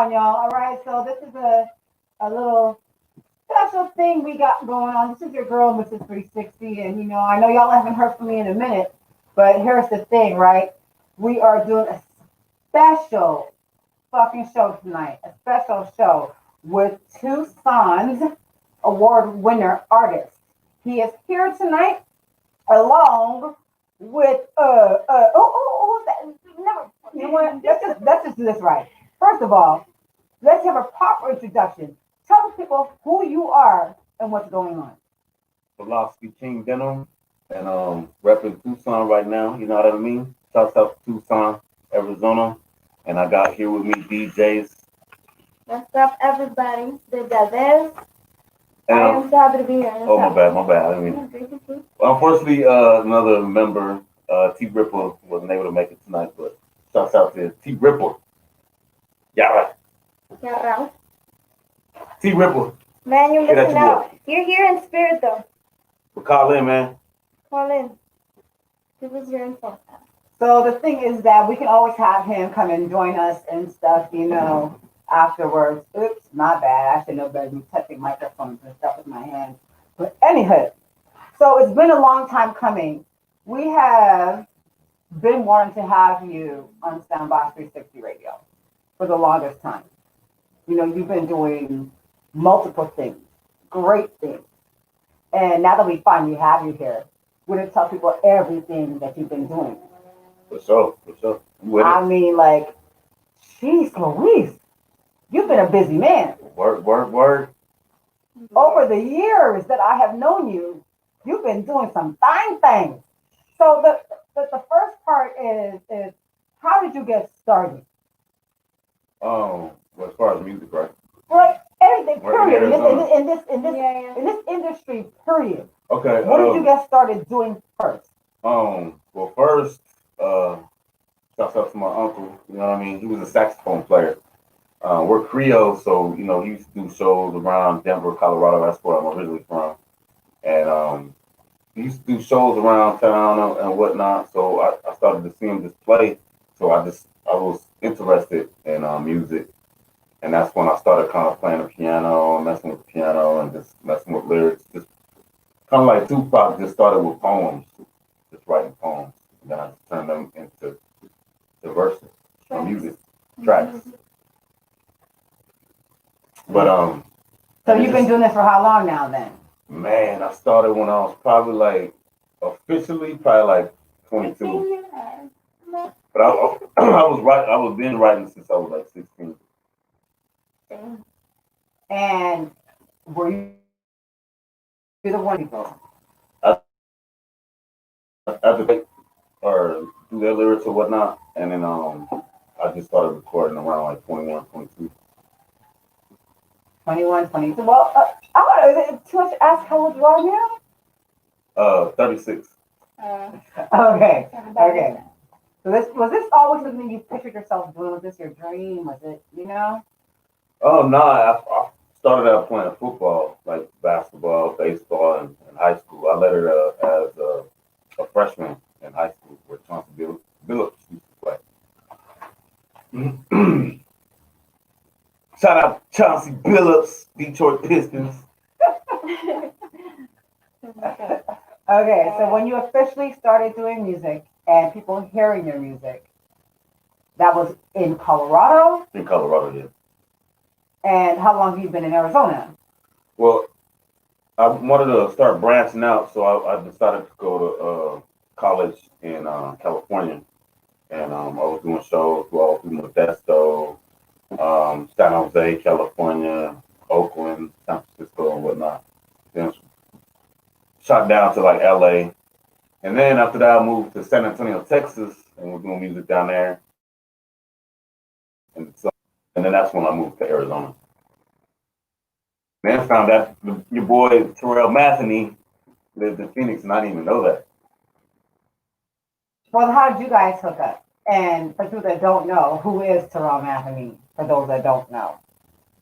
on, y'all. All right, so this is a little special thing we got going on. This is your girl, Mrs. 360, and I know y'all haven't heard from me in a minute, but here's the thing, right? We are doing a special fucking show tonight, a special show with Tuscons award winner artist. He is here tonight along with never, you know what? Let's just do this right. First of all, let's have a proper introduction. Tell the people who you are and what's going on. Philosophy King Denim and repping Tucson right now. You know what I mean? Shouts out to Tucson, Arizona, and I got here with me DJs. What's up, everybody? The Denim. And, I am so happy to be here. oh my bad. I mean, unfortunately, another member, T Ripple, wasn't able to make it tonight, but shouts out to T Ripple. Yeah, right. Yeah, Ralph. T Ripple. Man, you're Get at missing your out. You're here in spirit, though. But call in, man. Call in. Give us your info. So the thing is that we can always have him come and join us and stuff, afterwards. Oops, my bad. I should know better than touching microphones and stuff with my hands. But anywho, so it's been a long time coming. We have been wanting to have you on Soundbox 360 Radio for the longest time. You've been doing multiple things, great things. And now that we finally have you here, we're going to tell people everything that you've been doing. For sure. I mean, like, jeez Louise, you've been a busy man. Word. Over the years that I have known you, you've been doing some fine things. So the first part is how did you get started? Well, as far as music, right? Like everything, period. In In this industry, period. Okay. What did you get started doing first? Well, first, shouts out to my uncle. You know what I mean? He was a saxophone player. We're Creole, so he used to do shows around Denver, Colorado. That's where I'm originally from, and he used to do shows around town and whatnot. So I started to see him just play. So I was interested in music, and that's when I started kind of playing the piano, messing with the piano, and just messing with lyrics. Just kind of like Tupac, just started with poems, just writing poems, and then I just turned them into the verses, music tracks. But So you've been doing this for how long now then? man, I started when I was probably like officially probably like 22. But I was been writing since I was like 16. And were you the one people? I had to take or do their lyrics or whatnot, and then I just started recording around like 21, 22. 21, 22. Well, I don't know. Is it too much to ask how old you are now? 36. Okay. So was this always something you pictured yourself doing? Was this your dream? Was it, Oh no, I started out playing football, like basketball, baseball, in high school. I lettered as a freshman in high school where Chauncey Billups used to play. Shout out Chauncey Billups, Detroit Pistons. Okay, so when you officially started doing music and people hearing your music, that was in Colorado? In Colorado, yeah. And how long have you been in Arizona? Well, I wanted to start branching out, so I decided to go to college in California. And I was doing shows all through Modesto, San Jose, California, Oakland, San Francisco, and whatnot. Then shot down to like LA. And then after that, I moved to San Antonio, Texas, and was doing music down there. And then that's when I moved to Arizona. Then found out your boy Terrell Matheny lived in Phoenix, and I didn't even know that. Well, how did you guys hook up? And for those that don't know, who is Terrell Matheny? For those that don't know.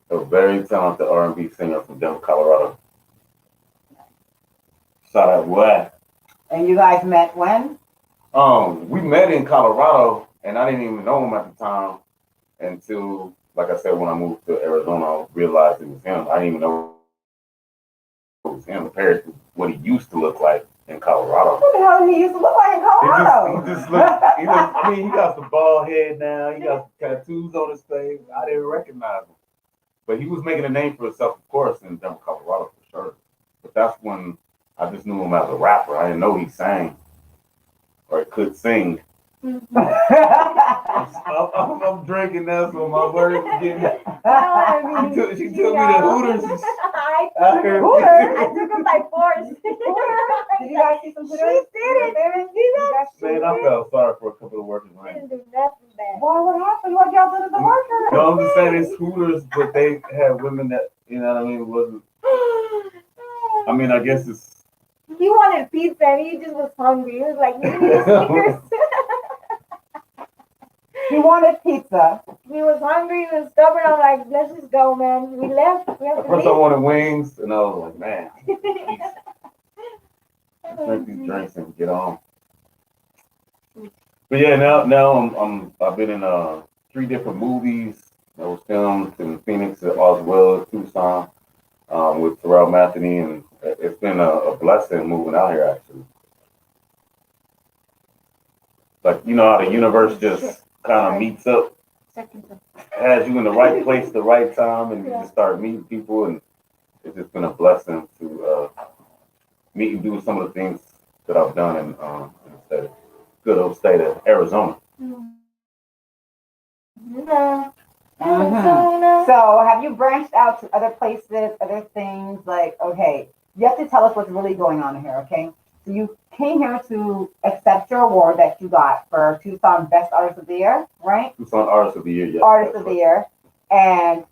A very talented R&B singer from Denver, Colorado. Shout out what? And you guys met when? We met in Colorado, and I didn't even know him at the time until like I said, when I moved to Arizona, I realized it was him. I didn't even know it was him compared to what he used to look like in Colorado. What the hell did he used to look like in Colorado? I mean, he got some bald head now. He got some tattoos on his face. I didn't recognize him. But he was making a name for himself, of course, in Denver, Colorado, for sure. But that's when I just knew him as a rapper. I didn't know he sang or could sing. I'm drinking now, so my words are getting. She took me to Hooters. I took him by force. Did you guys see some Hooters? She did it. Man, I felt sorry for a couple of workers. She didn't do nothing bad. Why? What happened? What y'all did to the workers? No, I'm just saying it's Hooters, but they had women that, you know what I mean, it wasn't. I mean, I guess it's. He wanted pizza and he just was hungry. He was like, "You need a Snickers." He wanted pizza. He was hungry. He was stubborn. I'm like, "Let's just go, man." We left. We have to First, I leave. wanted wings, and I was like, man, drink these drinks and get on. But yeah, now I've been in 3 different movies that was filmed in Phoenix as well as Tucson with Terrell Anthony, and it's been a blessing moving out here actually. Like you know how the universe just kind of meets up, has you in the right place at the right time, and you just start meeting people, and it's just been a blessing to meet and do some of the things that I've done in the good old state of Arizona. So, have you branched out to other places, other things? Like, okay, you have to tell us what's really going on here, okay? So, you came here to accept your award that you got for Tucson Best Artist of the Year, right? Tucson Artist of the Year, yes. Artist of the Year. And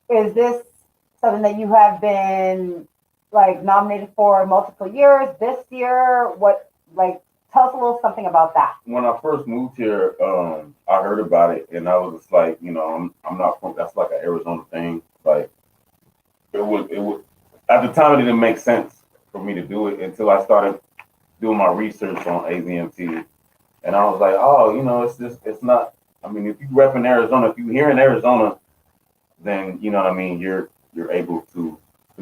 is this something that you have been like nominated for multiple years? This year, what like? Tell us a little something about that. When I first moved here, I heard about it, and I was just like, you know, I'm not from. That's like an Arizona thing. Like it would. At the time, it didn't make sense for me to do it until I started doing my research on AZMT, and I was like, oh, you know, it's not. I mean, if you rep in Arizona, if you're here in Arizona, then you know what I mean. You're able to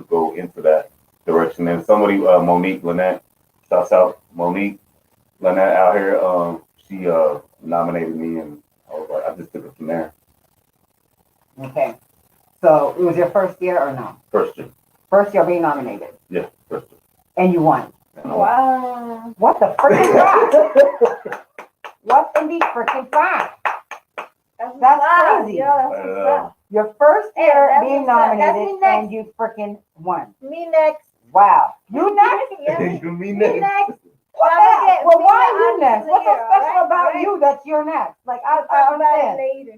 go into that direction. And somebody, Monique Lynette, shouts out Monique Lynette out here. She nominated me, and I was like, I just took it from there. Okay. So it was your first year or no? First year. First year being nominated. Yeah, first year. And you won. Wow. What the freaking fuck? What in the freaking fuck? That's crazy. Yeah, that's what's up. Your first year that's being what's up. That's nominated me next. and you freaking won. Me next. Wow. You next? Yeah, You me mean that? next. What the I'm heck? gonna Well, get why me you the next? What's so honors special here, about right? you that you're next? Like, I Talk about it understand. later.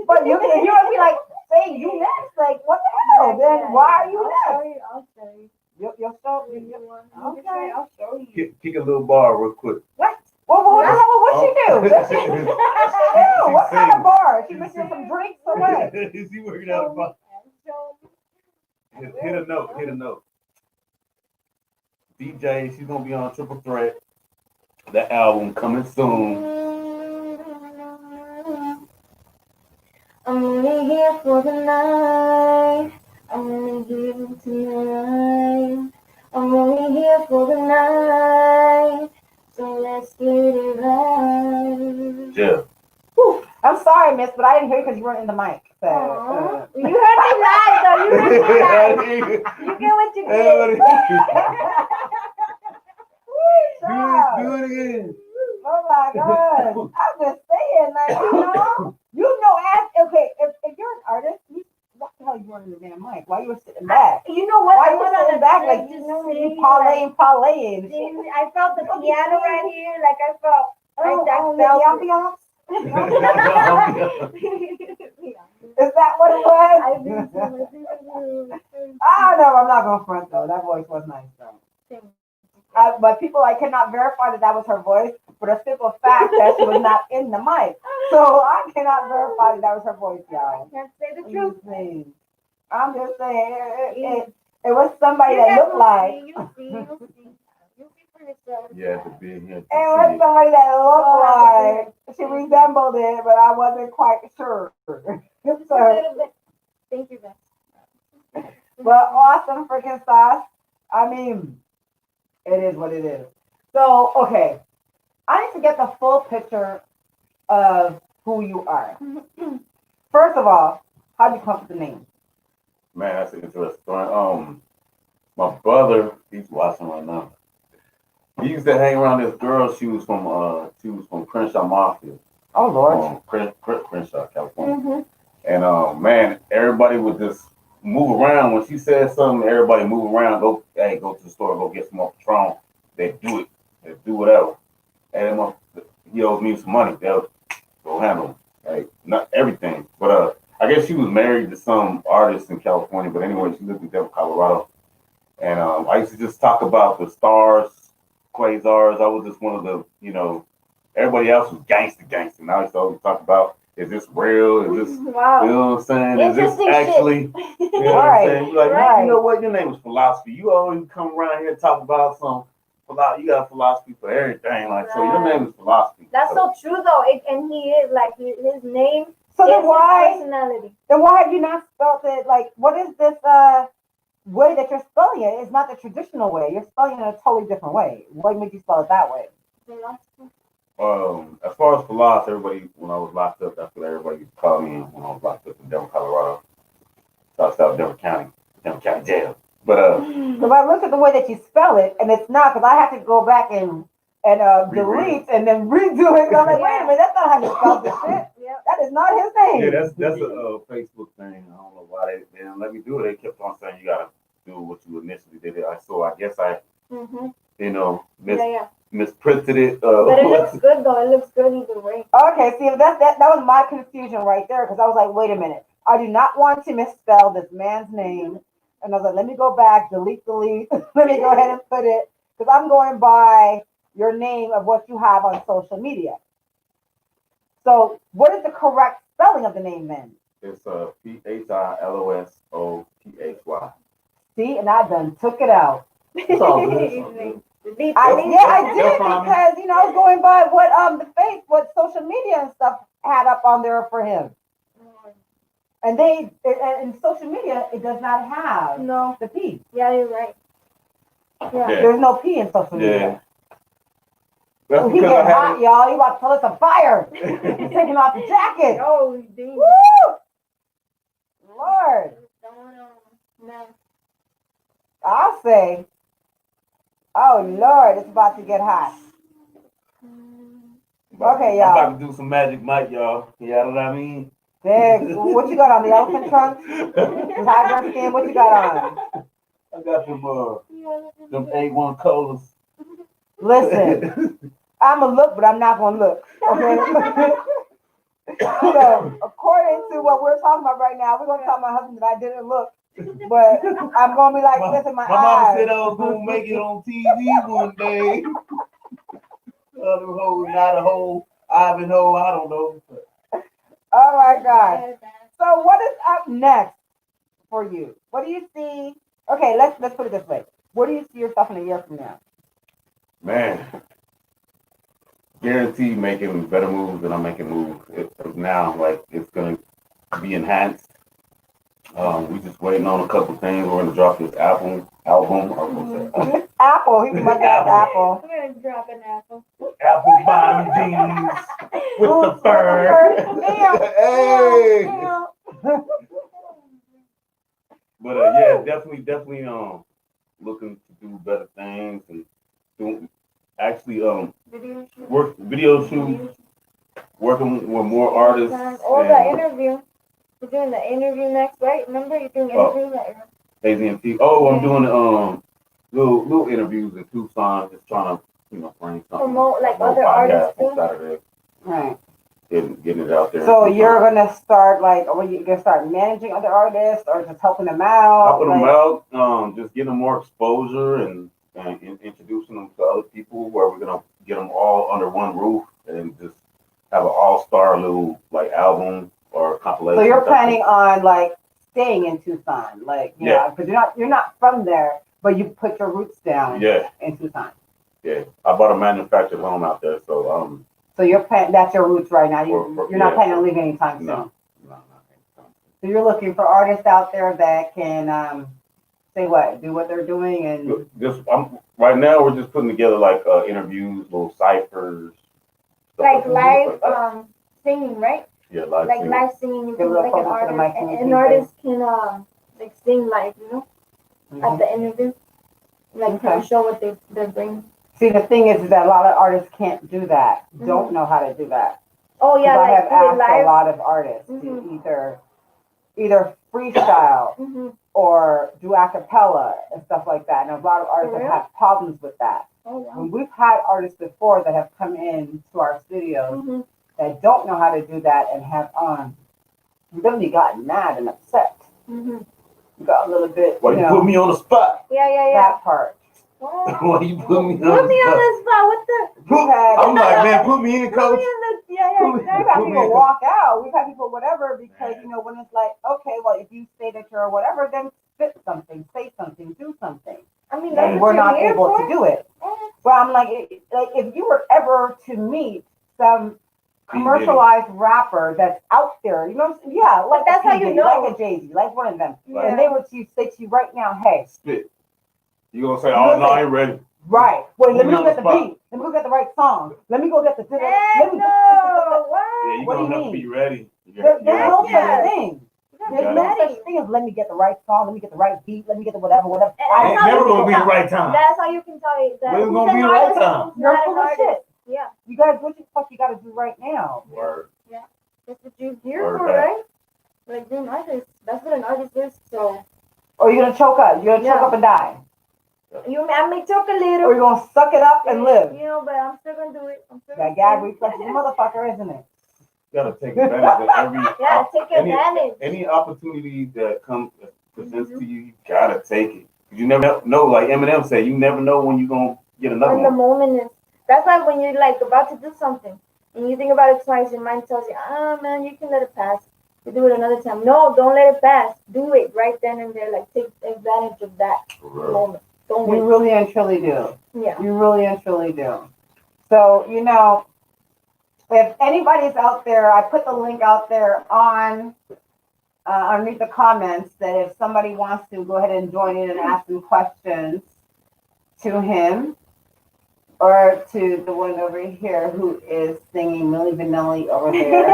But you would be like, say you next. Like, what the hell? Then why are you next? I'll show you. You'll show me. Okay, I'll show you. Kick a little bar real quick. What? Well, what the hell? What'd she do? What'd she do? What kind of bar? She mixing some drinks or what? She working out a bar. Hit a note. Hit a note. DJ, she's gonna be on Triple Threat. The album coming soon. I'm only here for the night. I'm only here tonight. I'm only here for the night. So let's get it right. Yeah. Whew. I'm sorry, miss, but I didn't hear you because you weren't in the mic. So, You heard me live, though. You heard me live. You get what you get. Do it again. Oh my God. I'm just saying, like, you know, okay, if you're an artist, what the hell you weren't in the damn mic? Why you were sitting back? You know what? Why I you went sitting on back a like trip you to know see, you parlaying? I felt the piano right here, like I felt. The ambiance? Is that what it was? I think so. I don't know. I'm not going to front though. That voice was nice though. But people, I cannot verify that was her voice, but a simple fact that she was not in the mic. So I cannot verify that was her voice, y'all. I can't say the truth. I'm just saying, it was somebody that looked like. You see for yourself. Yeah, to be here. It was somebody that looked like she resembled it, but I wasn't quite sure. So, some freaking sauce. I mean, it is what it is. So, okay, I need to get the full picture of who you are. First of all, how do you come up with the name? Man, that's an interesting story. My brother, he's watching right now. He used to hang around this girl. She was from Crenshaw Mafia, Oh Lord. Crenshaw, California. Mm-hmm. And man, everybody would just move around when she said something. Everybody move around. Go to the store, go get some more Patron. They do it. They do whatever. And then he owes me some money. They'll go handle it. Like not everything, but I guess she was married to some artist in California. But anyway, she lived in Denver, Colorado. And I used to just talk about the stars, quasars. I was just one of the. Everybody else was gangster. Now I used to always talk about, is this real? Is this, Wow. you know what I'm saying? Is this Interesting actually, shit. you know what I'm saying? You're like, Right. man, you know what? Your name is philosophy. You always come around here and talk about you got philosophy for everything. Like, so your name is philosophy. That's so true though. And he is like his name. So is then his why? personality. Then why have you not spelled it? Like, what is this way that you're spelling it? It's not the traditional way. You're spelling it in a totally different way. What made you spell it that way? As far as philosophy, everybody, when I was locked up, that's what everybody used to call me when I was locked up in Denver, Colorado. South Denver County Jail. But Because I looked at the way that you spell it, and it's not. Because I had to go back and delete and then redo it. So I'm like, wait a minute, that's not how you spell this shit. Yep. That is not his name. yeah, that's a Facebook thing. I don't know why they didn't let me do it. They kept on saying you gotta do what you initially did. So I guess I, misprinted it. But it looks good though. It looks good either way. Okay, see, that was my confusion right there. Because I was like, wait a minute, I do not want to misspell this man's name. And I was like, let me go back, delete. Let me go ahead and put it, because I'm going by your name of what you have on social media. So, what is the correct spelling of the name then? It's Philosophy. See, and I done took it out. It's all good. It's all good. I did because I was going by what social media and stuff had up on there for him. And in social media, it does not have the P. Yeah, you're right. Yeah. There's no P in social media. That's He because get hot, y'all. He about to tell us a fire. He's taking off the jacket. Oh, damn. Woo! Lord. No. I'll say, oh Lord, it's about to get hot. Okay, y'all. I'm about to do some Magic Mike, y'all. You know what I mean? Dang, what you got on, the elephant trunk? Tiger skin, what you got on? I got them A1 colas. Listen, I'm going to look, but I'm not going to look. Okay? So, according to what we're talking about right now, we're going to tell my husband that I didn't look. But I'm going to be like this in my eyes. My mama said I was going to make it on TV one day. Not a whole Ivanhoe, I don't know. Oh my God. So what is up next for you? What do you see? Okay, let's put it this way. Where do you see yourself in a year from now? Man, guaranteed making better moves than I'm making moves now. Like, it's gonna be enhanced. We just waiting on a couple things. We're gonna drop this album. Apple. He's about to have apple. I'm gonna drop an apple. Apple bottom jeans with the fur. Hey. But yeah, definitely looking to do better things and doing video shoots, working with more artists. Or the interview. We're doing the interview next, right? Remember you're doing interviews at AZMT. Oh, I'm doing little interviews in Tucson, just trying to bring something. Promote like other artists too. Saturday. Right. Getting it out there. So you're gonna start you gonna start managing other artists or just helping them out? Helping them out, just getting them more exposure and introducing them to other people, where we're gonna get them all under one roof and just have an all-star little album or compilation. So you're planning on staying in Tucson, because you're not from there, but you put your roots down. In Tucson. Yeah, I bought a manufactured home out there, so So that's your roots right now. You're not planning on leaving anytime soon. No, So you're looking for artists out there that can say what? Do what they're doing and Just right now we're just putting together like interviews, little ciphers, stuff Like live that. singing, right? Yeah, live Like singing. live singing, you Give can it a like an focus to the artist, mic and and you an can artist can like sing live, at the interview, like Okay. show what they bring. See, the thing is that a lot of artists can't do that. Mm-hmm. Don't know how to do that. Oh yeah, I have like do it asked a live. lot of artists Mhm. to either freestyle Mm-hmm. or do a cappella and stuff like that. And a lot of artists For have real? had problems with that. Oh wow. When we've had artists before that have come in to our studios Mm-hmm. that don't know how to do that and have really gotten mad and upset. Mm-hmm. Got a little bit, Why you put me on the spot? Yeah. that part. Oh. Why you put me Put on me the on spot? the spot. What the? I'm like, man, put me in, Put coach. me on the. Yeah, Put me- We've had exactly. people walk out. We've had people whatever because when it's like, okay, well, if you say that you're whatever, then spit something, say something, do something. I mean, And that's we're what not you're here able for. to do it. Well, I'm like if you were ever to meet some commercialized rapper that's out there, yeah, like that's how you know. like a Jay-Z, like one of them, Yeah. and they would say to you right now, hey, Spit. You gonna say, oh no, I ain't ready. right? Well, let me Put go me on get the the spot. beat. Let me go get the right song. Let me go get the. Heck Let me no. What? Yeah, you What do gonna you have to mean? be ready. There's no such Yeah. thing. There's Be no ready. such thing as let me get the right song, let me get the right beat, let me get the whatever. And It's that's how never you gonna be can the tell. right time. That's how you can tell that When it's who's gonna an be the right artist time? and who's You're not full an of artist. shit. Yeah, You guys, what the fuck you gotta do right now? Word. that's what you're here Word for, back. right? Like being an artist. That's what an artist is. So Or you're gonna choke up. You're gonna choke Yeah. up and die. I may talk a Or little. you're gonna suck it up and live. But I'm still gonna do it. I'm still That gonna gag do it. reflex is a motherfucker, isn't it? You gotta take advantage of every Yeah, take advantage. any opportunity that presents to you. You gotta take it. You never know. Like Eminem said, you never know when you're gonna get another When the one. moment is. That's why when you're like about to do something and you think about it twice, your mind tells you, man, you can let it pass. You do it another time. No, don't let it pass. Do it right then and there. Like take advantage of that moment. Don't You wait. really and truly do. Yeah. You really and truly do. So, if anybody's out there, I put the link out there on underneath the comments that if somebody wants to go ahead and join in and ask some questions to him or to the one over here who is singing Milli Vanilli over there.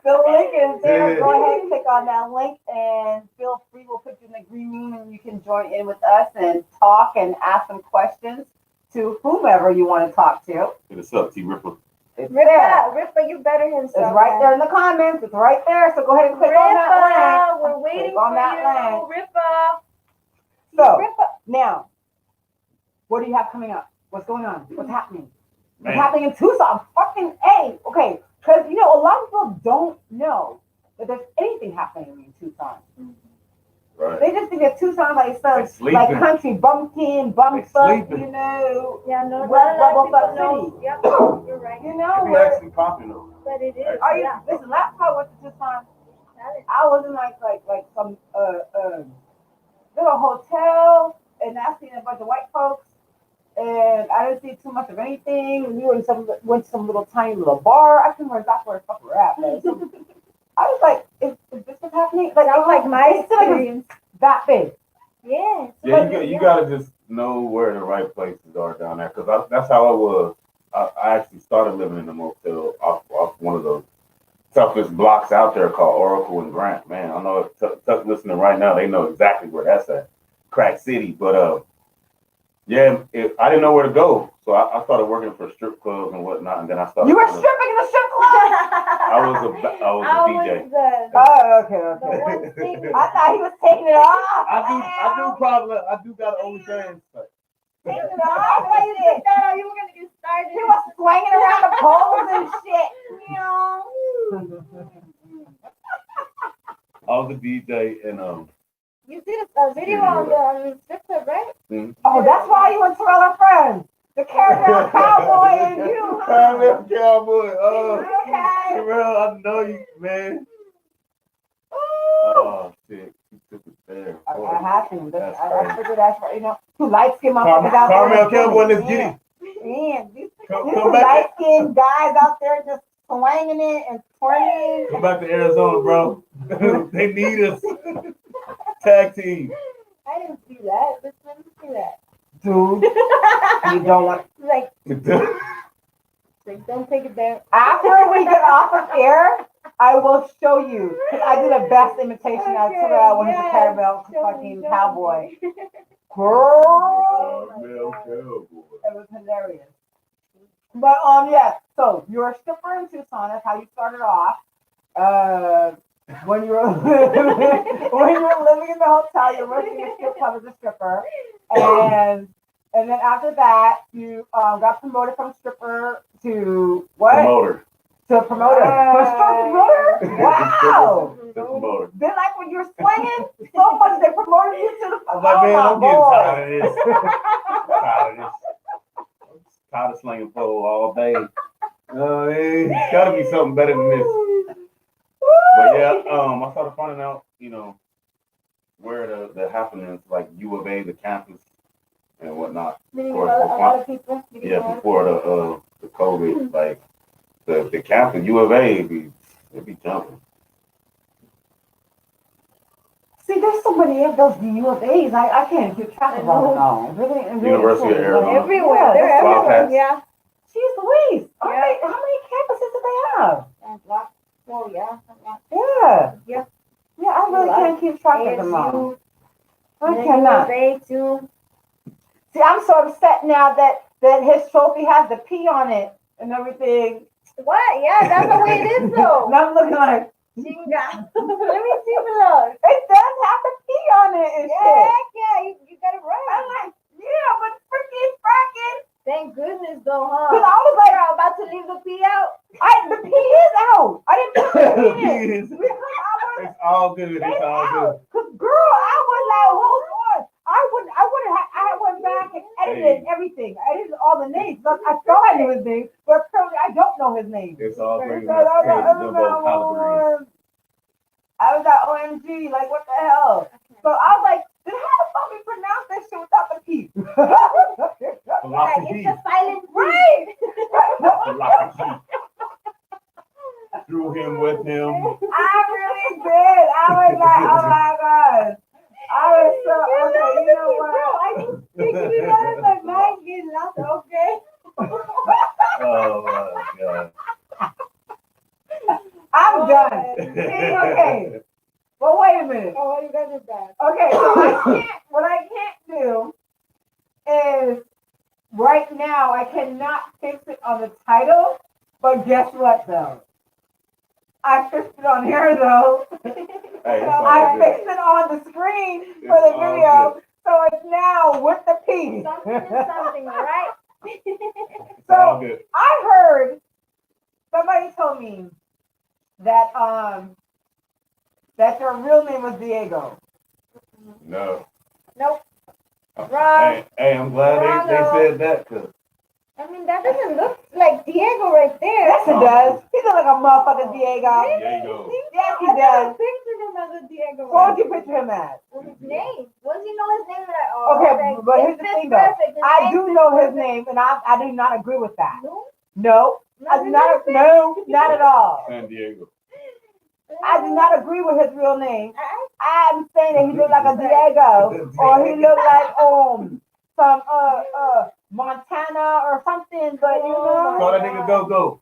The link is there. Yeah. Go ahead and click on that link and feel free. We'll put you in the green room and you can join in with us and talk and ask some questions to whomever you want to talk to. What's up, T Ripper? It's there. Ripper, you better himself. It's right there in the comments. It's right there. So go ahead and click on that link. We're waiting Click on for that you, link. Ripper. So Ripper. now, what do you have coming up? What's going on? What's happening? What's Man. happening in Tucson? Fucking A. Okay, because a lot of people don't know that there's anything happening in Tucson. Right. They just think that Tucson like some They sleeping. like country bumpkin, bump They stuff, sleeping. Yeah, no, West not a lot Bubble of people Butt know. Yep, you're right. It be where actually popping though. But it is. are you? Yeah. Listen, last time I went to Tucson, I was in like some little hotel, and I seen a bunch of white folks, and I didn't see too much of anything. We went to some little tiny little bar. I couldn't remember exactly where the fuck we're at, but I was like, is this what's happening? Like, That was like my it's still like experience. that big. Yeah. Yeah, you gotta just know where the right places are down there, because that's how I was. I actually started living in a motel off one of those toughest blocks out there called Oracle and Grant. Man, I know if Tuck listening right now, they know exactly where that's at, Crack City. But yeah, I didn't know where to go, so I started working for strip clubs and whatnot, and then I started. You were stripping in the strip club? I was a DJ. Oh, okay. The one thing. I thought he was taking it off. I do got OnlyFans. Taking it I off. thought you did that or you were going to get started. He was swinging around the poles and shit. I was a DJ and You see the video on the strip club, right? Oh, that's why you and Terrell are friends. The Caramel Cowboy and you. Caramel Cowboy. Oh, Okay. Terrell, I know you, man. Oh shit, he took it there. I have to. That's I crazy. figured that's two light skinned motherfuckers out there. Caramel Cowboy, let's get it. Man, these Come two back. light skinned guys out there just swinging it and twirling. Come back to Arizona, bro. They need us. Tag team. I didn't see that. Let's let me see that. Dude, you don't want. Like, don't take it there. After we get off of air, I will show you. 'Cause I do the best imitation of Terrell when he's a caramel fucking cowboy. Girl, it was hilarious. But yeah. So you're a stripper in Tucson. That's how you started off. When you were living in the hotel, you're working in a strip club as a stripper, and then after that, you got promoted from stripper to what? Promoter. To a promoter. Promoter? Wow. The promoter. Then like when you were swinging so much, they promoted you to the. I'm like, man, I'm getting boy. tired of this. I'm tired of this. I'm tired of slinging pole all day. It's got to be something better than this. But yeah, I started finding out, where the happenings, like U of A, the campus, and whatnot. Meaning a lot of people. Yeah, before the COVID, like the campus, U of A, it'd be jumping. See, there's so many of those U of A's. I can't keep track of all of them all. Really, University of Arizona. Everywhere. Yeah, They're everywhere. Wildcats. Yeah. Jeez Louise. Yeah. How many campuses do they have? Oh, yeah. Yeah. Yeah. Yeah, I really can't keep track of them all. I cannot. They too. See, I'm so upset now that his trophy has the P on it and everything. What? Yeah, that's the way it is though. And I'm looking like, Chinga. Let me see below. it does have the P on it and Yeah, shit. heck yeah, you got it I'm right. like, yeah, but freaking fracking. Thank goodness though, huh? Because I was like, You're about to leave the P out. the P is out. I didn't put the P in. It's all good. It's all good. Cause girl, I was like, hold on. I went back and edited everything. I edited all the names. But I thought I knew his name, but apparently I don't know his name. It's all good. So I was like, OMG, like what the hell? So I was like, then how the fuck we pronounce that shit without the P? Like, it's a silent Right. Threw him with him. I really did. I was like, oh my god. I was so okay. You know what? Bro, I just figured it out in my mind getting lost. Okay. Oh my god. I'm done. See, okay. Well, wait a minute. Oh, you guys are bad. Okay, so what I can't do is right now I cannot fix it on the title, but guess what though? I fixed it on here though. Hey, I fixed it on the screen for the video, so it's now with the P. Something is something, right? So I heard somebody told me that that your real name was Diego. No. Nope. Wrong. Hey, I'm glad they said that, cause I mean, that doesn't look like Diego right there. Yes, it does. He looks like a motherfucking Diego. Diego. Yes, he does. I pictured him as a Diego. What would you picture him as? Well, his name. Once you know his name, you're like, oh, Okay, but here's the thing though. I do know his name, and I do not agree with that. No, I do not. No, not at all. San Diego. I do not agree with his real name. I'm saying that he looked like a Diego, or he looked like some Montana or something. But you know, Call that nigga go.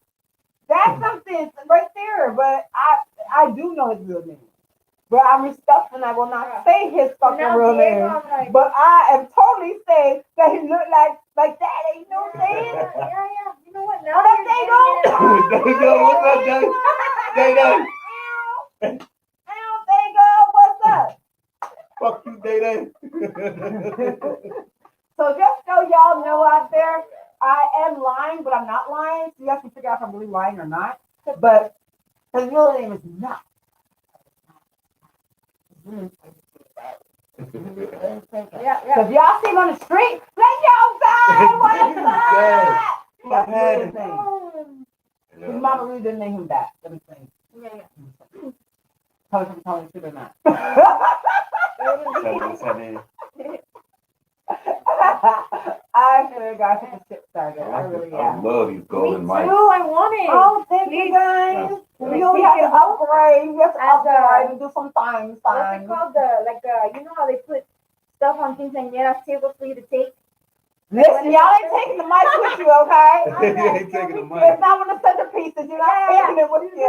that's something right there. But I do know his real name. But I'm respectful and I will not say his fucking real name. But I am totally saying that he looked like that. You know what I'm saying? Yeah. You know what? Now What up, Dago? Dago, what's up, Dago? Dago, what's up? Fuck you, Day. So just so y'all know out there, I am lying, but I'm not lying. So you have to figure out if I'm really lying or not. But his real name is not. Yeah. So if y'all see him on the street, let y'all say what is up? That's really his name. His mama really didn't name him that. Let me say. Yeah. Tell me true or not. I should have got the shit started. I really I am. love these golden Me mics. too. I want it. Oh, thank you guys. You have to upgrade. You have to As a- upgrade and do some things. What's it called? You know how they put stuff on quinceañeras tables for you to take? Listen, y'all ain't taking the mic with you, okay? You ain't taking the money. It's not one of the centerpieces. You're not taking it with you. You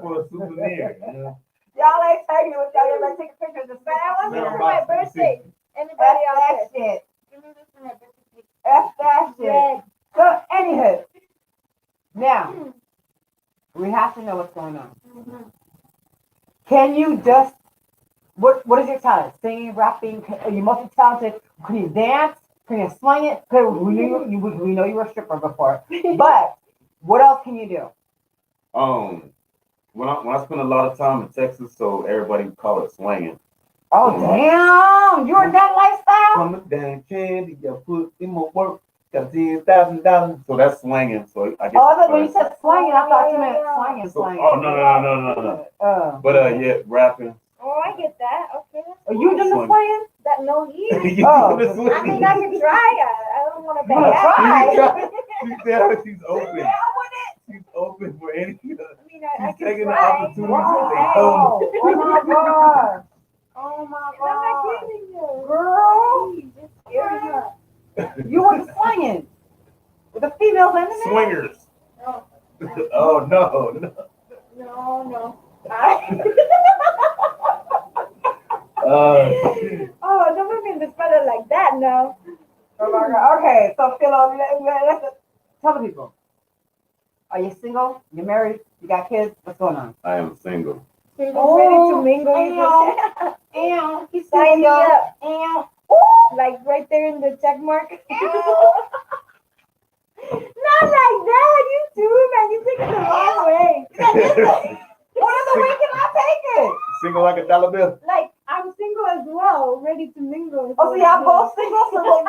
for a souvenir. You know? Y'all ain't taking it with y'all. Y'all take pictures of But I want this Never for my mind. birthday. F Anybody out that there? shit. Give me this for my birthday. F that shit. Red. So, anywho, now, we have to know what's going on. Can you just, what is your talent? Singing, rapping? Are you multi-talented? Can you dance? Can you swing it? We know you were a stripper before. But, what else can you do? When I spend a lot of time in Texas, so everybody call it swinging. Oh, damn! You're in that lifestyle? Come down, candy, you put in my work, got $10,000. So that's swinging. So I guess. Oh, when you said swinging, I thought you meant swinging, So, swinging. oh no. But yeah, rapping. Oh, I get that. Okay. Are you doing the swinging? That no heat. You Oh. doing the swinging? I mean, I can try. I don't want to You wanna try? She's open. She's open for any. I mean, I She's can taking the try. opportunity. Wow. Oh my god. Oh my I'm god. not kidding you. Girl, Just scare you were swinging with the females in there? Swingers. No. Oh no. No. Oh, don't look in the spell like that, no. Oh my god. Okay, so Philo, let's tell the people. Are you single? You married? You got kids? What's going on? I am single. Single, ready to mingle. Ew. He's signing me up. Ew. Like right there in the check mark. Not like that. You too, man. You take it the wrong way. What other way can I take it? Single like a dollar bill. Like, I'm single as well, ready to mingle. Oh, so y'all both single? So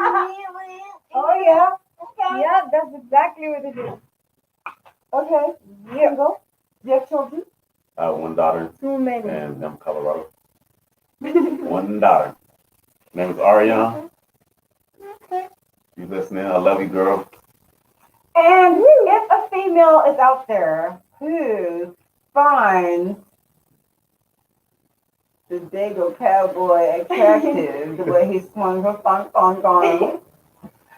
Oh, yeah. Okay. Yeah, that's exactly what it is. Okay. Single. Do you have children? I have one daughter, Too many. and I'm Colorado. One daughter. Name is Ariana. Okay. You listening? I love you, girl. And if a female is out there who finds the Dago cowboy attractive, the way he swung her funk,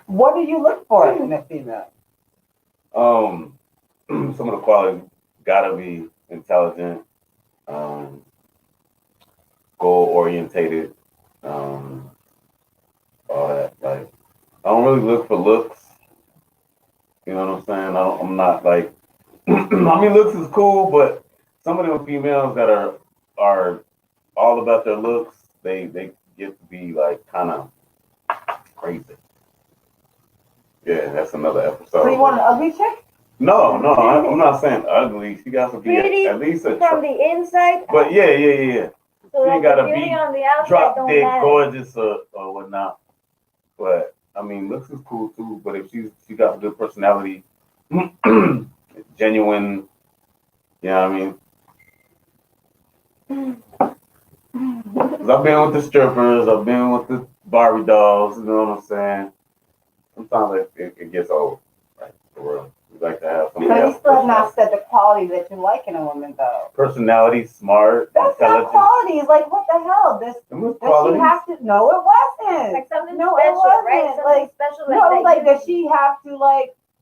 what do you look for in a female? Some of the qualities gotta be intelligent, goal orientated, all that. Like, I don't really look for looks. You know what I'm saying? I'm not like. I mean, looks is cool, but some of them females that are all about their looks, they get to be like kind of crazy. Yeah, that's another episode. So you want an ugly chick? No, I'm not saying ugly. She got to be Pretty at least a. from the inside. But yeah. So You like gotta the beauty be on the outside Drop don't dead matter. gorgeous or whatnot. But I mean, looks is cool too. But if she got a good personality, genuine, you know what I mean? 'Cause I've been with the strippers, I've been with the Barbie dolls. You know what I'm saying? Sometimes it gets old, right? For real. We like to have some. So you still have not said the qualities that you like in a woman, though. Personality, smart, That's not intelligent. qualities. Like, what the hell? This Them was does she qualities. have to? No, it wasn't. Like something No, it special, wasn't. right? Something Like, special no, that like you- does she have to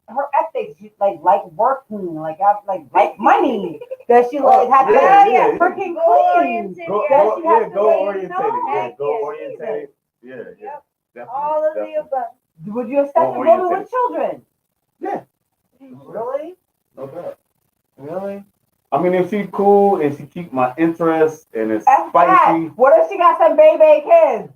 her ethics? She, like working, have money. Does she have to yeah. freaking clean? Goal-oriented, Go orientated. Yeah, Heck go yes. orientated. Yeah. Yep. Definitely, All of definitely. the above. Would you accept a woman Goal-oriented. with children? Yeah. Really? No doubt. Really? I mean, if she cool and she keep my interest and it's That's spicy, that. What if she got some baby kids?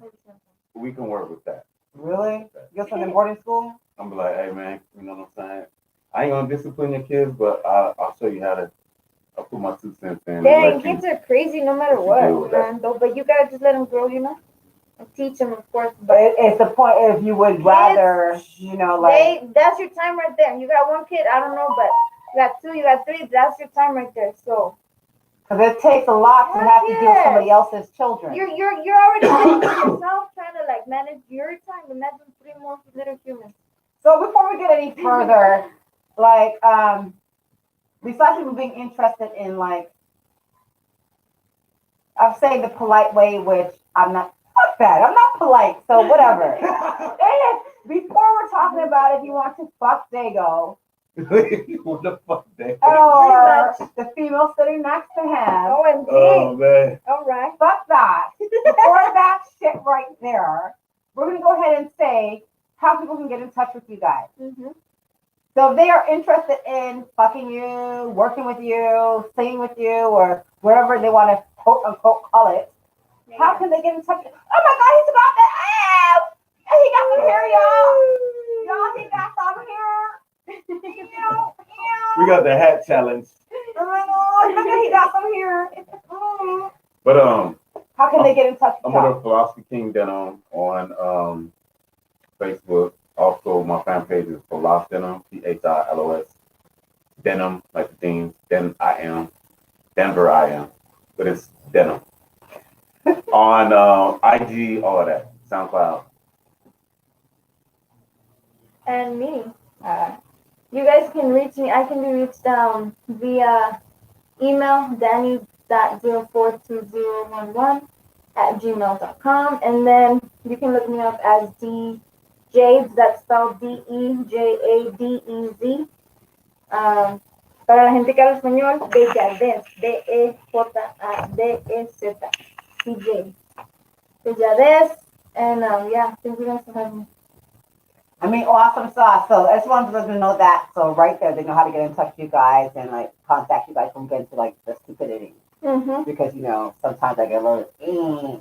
we can work with that. Really? You got some in boarding school? I'm be like, hey man, you know what I'm saying? I ain't gonna discipline your kids, but I'll show you how to. I'll put my 2 cents in. and Dang, let kids you- are crazy no matter deal what, with that. man. Though, but you gotta just let them grow, you know, and teach them, of course. But it's the point if you would rather, That's your time right there. You got one kid, I don't know, but you got 2, you got 3. That's your time right there. So because it takes a lot to have to deal with somebody else's children. you're already managing yourself, trying to like manage your time. Imagine 3 more little humans. So before we get any further, besides people being interested in like, I'm saying the polite way, which I'm not. Fuck that. I'm not polite, so whatever. And before we're talking about if you want to fuck Dago What the fuck, that? or the female sitting next to him, OMG. Oh man. All right. fuck that. Before that shit right there, we're gonna go ahead and say how people can get in touch with you guys. Mm-hmm. So if they are interested in fucking you, working with you, singing with you, or whatever they want to quote unquote call it, how can they get in touch? Oh my God, he's about to he got some hair, y'all. Y'all, he got some hair. We got the hat challenge. Oh, he got some hair. But How can they get in touch with I'm under y'all? Philosophy King Denim on Facebook. Also, my fan page is Philos Denim, Philos Denim, like the things. Then I am Denver. I am, but it's Denim on IG, all of that. SoundCloud. And me. You guys can reach me. I can be reached via email danny.042011 @gmail.com, and then you can look me up as Jades. That's spelled DEJADEZ. Para la gente que habla español, Bejadez, DEJADEZ, DJ Bejadez, and yeah, thank you guys for having me. I mean, awesome sauce. So I just wanted them to know that. So right there, they know how to get in touch with you guys and like contact you guys from getting to like the stupidity. Mm-hmm. Because sometimes I get a little. Yeah.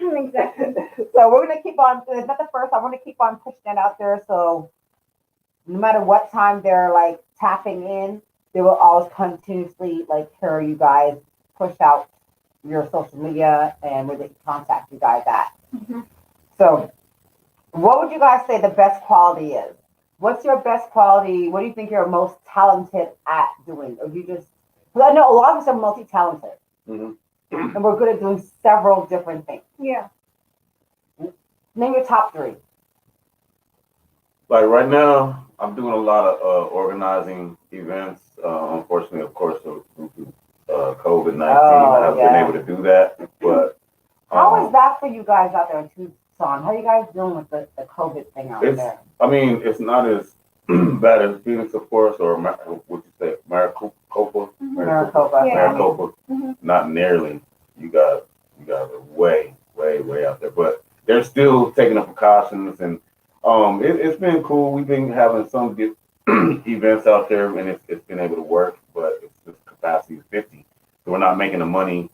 Exactly. So we're gonna keep on. It's not the first. I want to keep on pushing that out there. So no matter what time they're like tapping in, they will always continuously like hear you guys push out your social media and where they can contact you guys at. Mm-hmm. So, what would you guys say the best quality is? What's your best quality? What do you think you're most talented at doing? Or you just, because I know a lot of us are multi-talented. Mm-hmm. And we're good at doing several different things. Yeah. Name your top three. Like right now, I'm doing a lot of organizing events. Unfortunately, of course, due to COVID-19, I haven't been able to do that. But how is that for you guys out there in Tucson? How are you guys dealing with the COVID thing out there? I mean, it's not as bad as Phoenix, of course, or what you say, Maricopa. Mm-hmm. Maricopa. Yeah. Maricopa. Mm-hmm. Not nearly. You guys are way out there, but they're still taking the precautions, and it's been cool. We've been having some good events out there, and it's been able to work, but it's just capacity is 50, so we're not making the money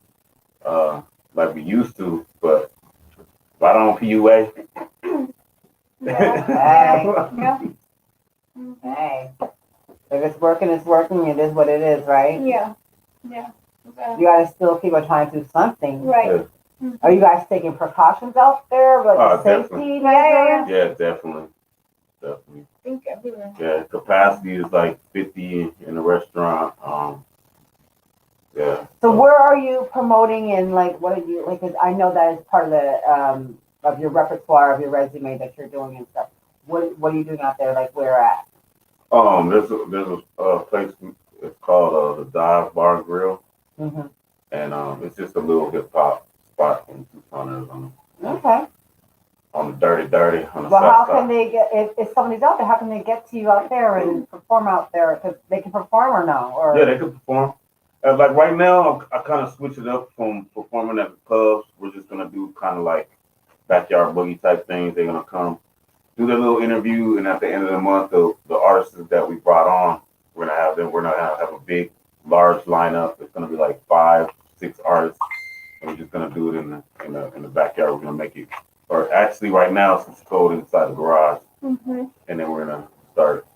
like we used to. But right on PUA. Yeah. Hey, if it's working, it's working. It is what it is, right? Yeah. You gotta still keep on trying to do something. Right. Yeah. Are you guys taking precautions out there, like safety measures? Yeah, definitely. I think everywhere. Yeah, capacity is like 50 in a restaurant. Yeah. So where are you promoting and like what are you like? 'Cause I know that is part of the of your repertoire of your resume that you're doing and stuff. What are you doing out there? Like where at? There's a place. It's called the Dive Bar and Grill, Mm-hmm. and it's just a little hip hop spot in Tucson, Arizona. Okay. On the dirty on the Well, how south can side. they get if somebody's out there? How can they get to you out there and perform out there? Because they can perform or no? Or Yeah, they could perform. Like right now, I kind of switch it up from performing at the pubs. We're just gonna do kind of like backyard boogie type things. They're gonna come do their little interview, and at the end of the month, the artists that we brought on, we're gonna have them. We're gonna have a big, large lineup. It's gonna be like 5, 6 artists, and we're just gonna do it in the backyard. We're gonna make it, or actually right now, since it's cold, inside the garage, Mm-hmm. and then we're gonna start.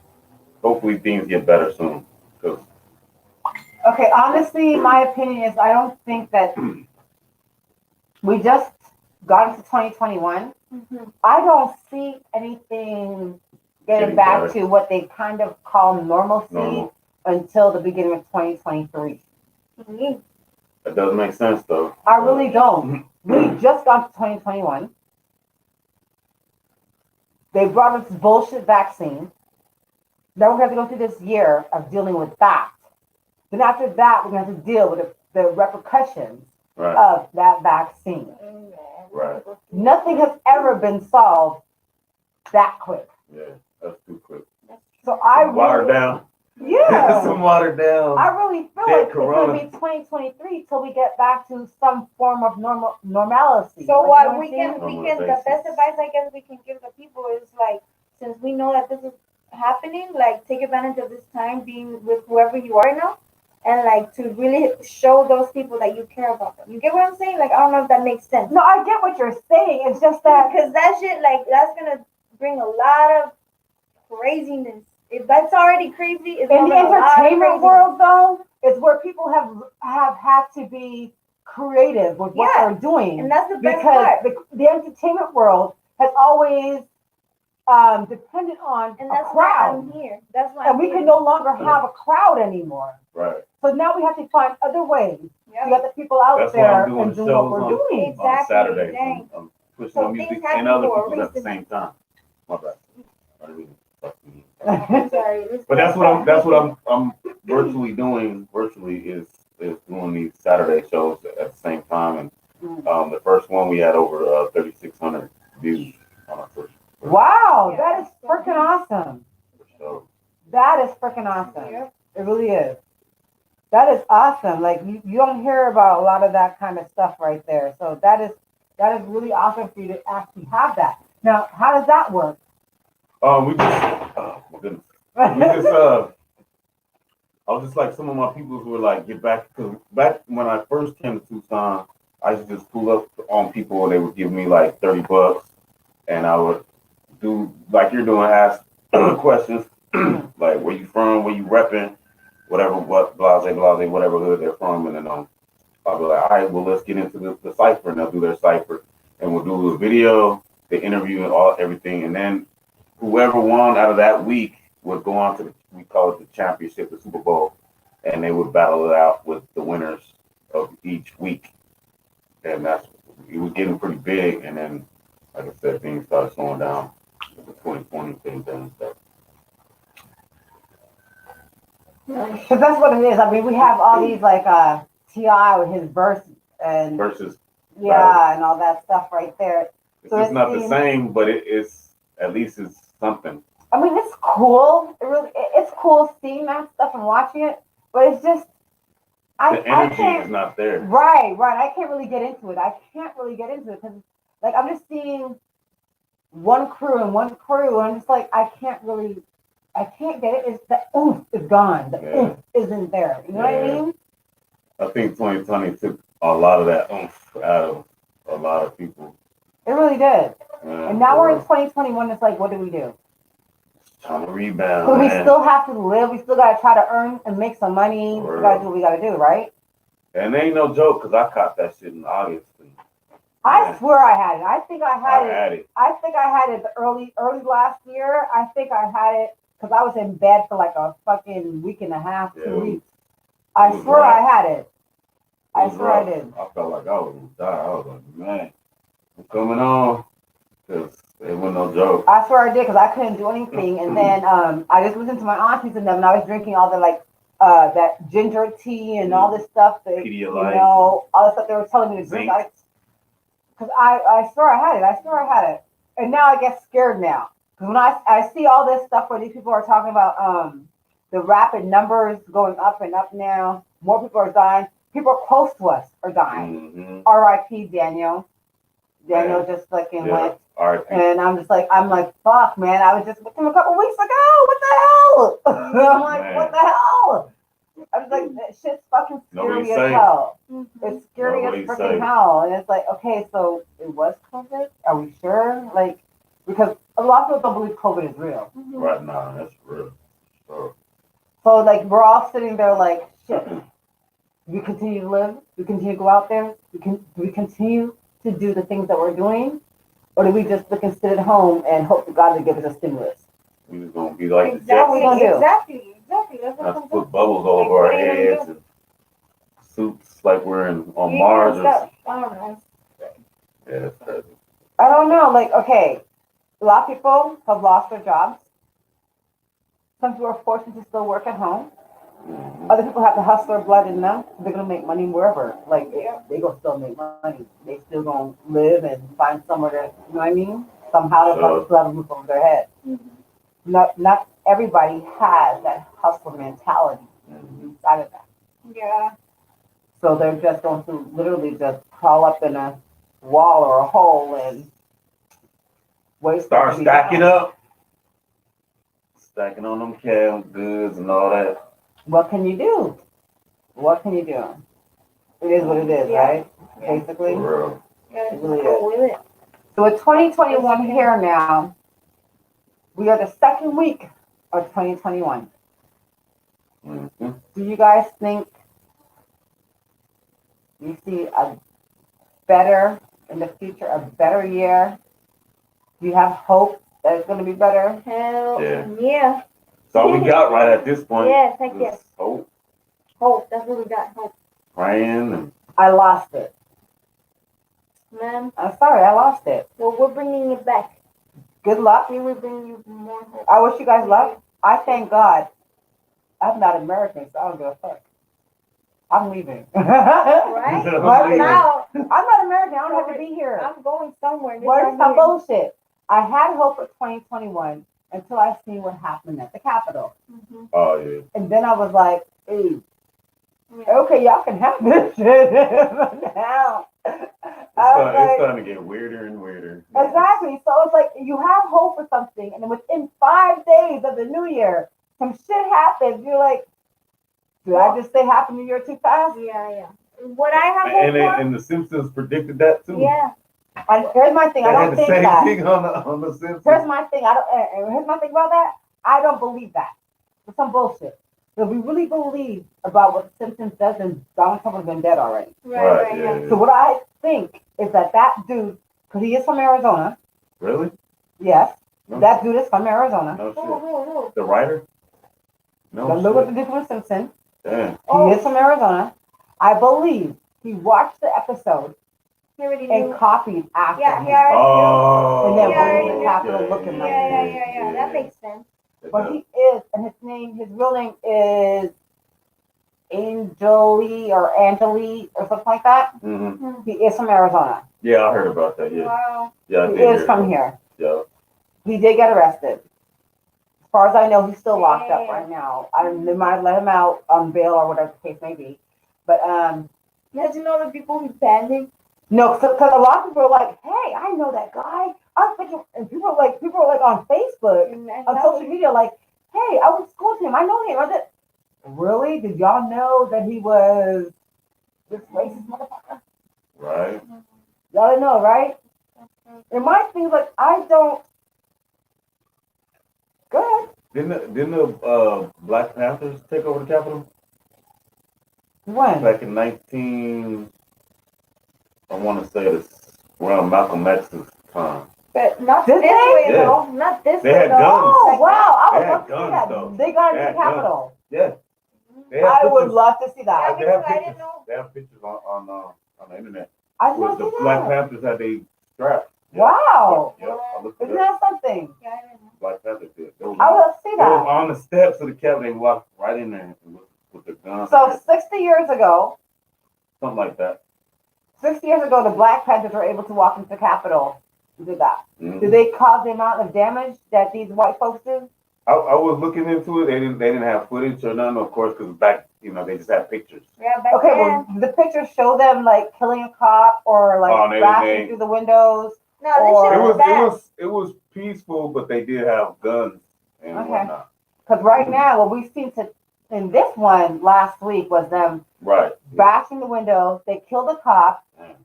Hopefully, things get better soon. Cause okay, honestly, my opinion is I don't think that we just got into 2021. Mm-hmm. I don't see anything getting Getting back better. to what they kind of call normalcy Normal. until the beginning of 2023. Mm-hmm. That does make sense, though. I really don't. We just got to 2021. They brought us this bullshit vaccine. Then we're going to have to go through this year of dealing with that. Then after that, we're going to have to deal with the repercussions Right. of that vaccine. Right. Nothing has ever been solved that quick. Yeah, that's too quick. So I Watered really, down. yeah, Some watered down. I really feel Dead like corona. it's going to be 2023 till we get back to some form of normalcy. So Like, what you know we can, Normalization. the best advice I guess we can give the people is like, since we know that this is happening, like take advantage of this time being with whoever you are now, and like to really show those people that you care about them. You get what I'm saying? Like I don't know if that makes sense. No, I get what you're saying. It's just that Because that shit, like that's gonna bring a lot of craziness. If that's already crazy, it's in the gonna bring a lot of entertainment craziness. world, though, is where people have had to be creative with what Yeah. they're doing. And that's the best Because part. the entertainment world has always depended on And a that's why crowd. I'm here. That's why And I'm we here. can no longer have a crowd anymore. Right. So now we have to find other ways to Yep. get the people out That's why there I'm doing and the doing what shows we're on, doing. on Exactly, Saturdays. dang. I'm pushing So my music things happen and other for a people's at the reason. same time. My bad. I didn't mean to fuck you. I'm sorry. But that's what I'm virtually doing. Virtually is doing these Saturday shows at the same time. And the first one we had over 3,600 views on our first. Wow, Yeah. that is freaking awesome. show. That is freaking awesome. Yep. It really is. That is awesome. Like you don't hear about a lot of that kind of stuff right there. So that is really awesome for you to actually have that. Now, how does that work? We just oh my goodness. We just I was just like some of my people who were like get back because back when I first came to Tucson, I used to just pull up on people and they would give me like $30 and I would do like you're doing, ask questions like where you from, where you repping, whatever, what blase, whatever hood they're from, and then I'll be like, all right, well let's get into the cipher, and they'll do their cipher, and we'll do a video, the interview, and everything, and then whoever won out of that week would go on to we call it the championship, the Super Bowl, and they would battle it out with the winners of each week, and it was getting pretty big, and then like I said, things started slowing down. The 2020 things and stuff. Because that's what it is. I mean, we have all these like T.I. with his verse and Versus, yeah, and all that stuff right there. it's So just it not the seems- same, but it's at least it's something. I mean, it's cool. It's cool seeing that stuff and watching it, but it's just The I energy can't. is not there. Right. I can't really get into it. I can't really get into it because, like, I'm just seeing one crew, and I'm just like, I can't get it. It's the oomph is gone. The Yeah. oomph isn't there. You know what I Yeah. mean? I think 2020 took a lot of that oomph out of a lot of people. It really did. Yeah, And now we're in 2021. It's like, what do we do? trying to rebound. So we man. still have to live. We still got to try to earn and make some money. We got to do what we got to do, right? And it ain't no joke because I caught that shit in August. I Yeah. swear I had it. I think I I had it. it. I think I had it the early last year. I think I had it because I was in bed for like a fucking week and a half, Yeah, 2 weeks. it I was swear rough. I had it. It I was swear I rough. did. I felt like I was gonna die. I was like, man, I'm coming on because it wasn't no joke. I swear I did because I couldn't do anything. And then I just listened to my aunties and them, and I was drinking all the like that ginger tea and all this stuff. That, you Pedialyte. know, all the stuff they were telling me to drink. Zinc. Because I swear I had it. I swear I had it. And now I get scared now. Because when I see all this stuff where these people are talking about the rapid numbers going up and up now, more people are dying. People close to us are dying. Mm-hmm. R.I.P. Daniel. Daniel Man. just fucking Yeah. went. All right. And I'm like, fuck, man. I was just with him a couple weeks ago. What the hell? I'm like, Man. what the hell? I was like, that shit's fucking scary Nobody's as safe. hell. Mm-hmm. It's scary Nobody's as freaking safe. hell. And it's like, okay, so it was COVID? Are we sure? Like, because a lot of people don't believe COVID is real. Right now, that's real. So, So, like, we're all sitting there like, shit. We continue to live. We continue to go out there. We continue to do the things that we're doing. Or do we just look and sit at home and hope to God to give us a stimulus? we was gonna be like Exactly, What we gonna do? exactly. That's what not to I'm put bubbles all over our Like, what are you heads gonna and suits like we're on You Mars know, or stuff. I don't know. yeah, that's crazy. I don't know. Like, okay, a lot of people have lost their jobs. Some people are fortunate to still work at home. Mhm. Other people have the hustler blood in them. They're gonna make money wherever. Like they gonna still make money. They still gonna live and find somewhere to, you know what I mean? Somehow to Sure. still have a roof over their head. Not everybody has that hustler mentality Mhm. inside of them. Yeah. So they're just going to literally just crawl up in a wall or a hole and wait for it Start to be stacking done. up, stacking on them cam goods and all that. What can you do? What can you do? It is what it is, Yeah. right? Yeah. Basically, For it real. Yeah, just really go is. with it. So with 2021 here now, we are the second week of 2021. Mm-hmm. Do you guys think you see a better in the future, a better year? Do you have hope that it's going to be better? Hell Yeah. yeah. That's all we got right at this point. Yes, heck Just yes. hope, Hope. That's what we got. Hope. praying, and I lost it. Man. I'm sorry, I lost it. Well, we're bringing it back. Good luck. We will bring you more hope. I wish you guys luck. I thank God. I'm not American, so I don't give a fuck. I'm leaving. Right? I'm Right leaving. now, I'm not American. I don't have to be here. I'm going somewhere. Where's my bullshit? I had hope for 2021 until I seen what happened at the Capitol. Mm-hmm. Oh yeah. And then I was like, hey, Yeah. okay, y'all can have this shit. Now, It's starting to get weirder and weirder. exactly. So it's like you have hope for something, and then within 5 days of the new year, some shit happens. You're like, did I just say Happy New Year too fast? Yeah. What I have hope for? And the Simpsons predicted that too. Yeah. And here's my thing. They I had don't the think same that. thing on the Simpsons. Here's my thing. Here's my thing about that. I don't believe that. It's some bullshit. If we really believe about what The Simpsons does, then Donald Trump would have been dead already. Right. Yeah. So what I think is that dude, because he is from Arizona. Really? Yes, No, that dude is from Arizona. no shit. Who? The writer? The No look what shit. the dude from The Simpsons. Damn. He is from Arizona. I believe he watched the episode He already and knew. copied after Yeah, him. he already Oh. And then went to the Capitol okay. looking like Yeah. That makes sense. But he is, and his real name is Angeli or something like that. Mm-hmm. He is from Arizona. Yeah, I heard about that. Yeah. Wow. Yeah, I He did hear is from about here. that. Yeah. He did get arrested. As far as I know, he's still locked up Damn. right now. They might have let him out on bail or whatever the case may be. But Did you know the people who banned him? no, because a lot of people are like, "Hey, I know that guy." And people are like on Facebook, on social media, like, "Hey, I went to school with him. I know him." I said, really? Did y'all know that he was this racist motherfucker? Right. Y'all didn't know, right? And my thing is like, I don't. Go ahead. Didn't the Black Panthers take over the Capitol When? back in 19? I want to say it's around Malcolm X's time. But not Did this they? way, Yeah. though. Not this They way, had though. guns. Oh wow! I They would had love to see guns, that. though. They got They into had the Capitol. Yeah. They have I would pictures. love to see They that. have I pictures. didn't know. They have pictures on the internet. I Where want the to see Black that. Panthers had they strapped. Wow! Yep. I looked Isn't it up. that something? Yeah, I didn't know. Black Panthers did. They was I would love to see they was that. on the steps of the Capitol. They walked right in there with the guns. So 60 years ago, Something like that. 60 years ago, the Black Panthers were able to walk into the Capitol and do that. Mhm. Did they cause the amount of damage that these white folks did? I was looking into it. They didn't have footage or nothing, of course, because back they just had pictures. Yeah, back Okay, then. well, the pictures show them like killing a cop or like Oh, they- blasting through the windows. No, this Or- shit was bad. It was peaceful, but they did have guns and Okay. whatnot. Because right now, what we've seen in this one last week was them Right. bashing the windows. They killed a cop,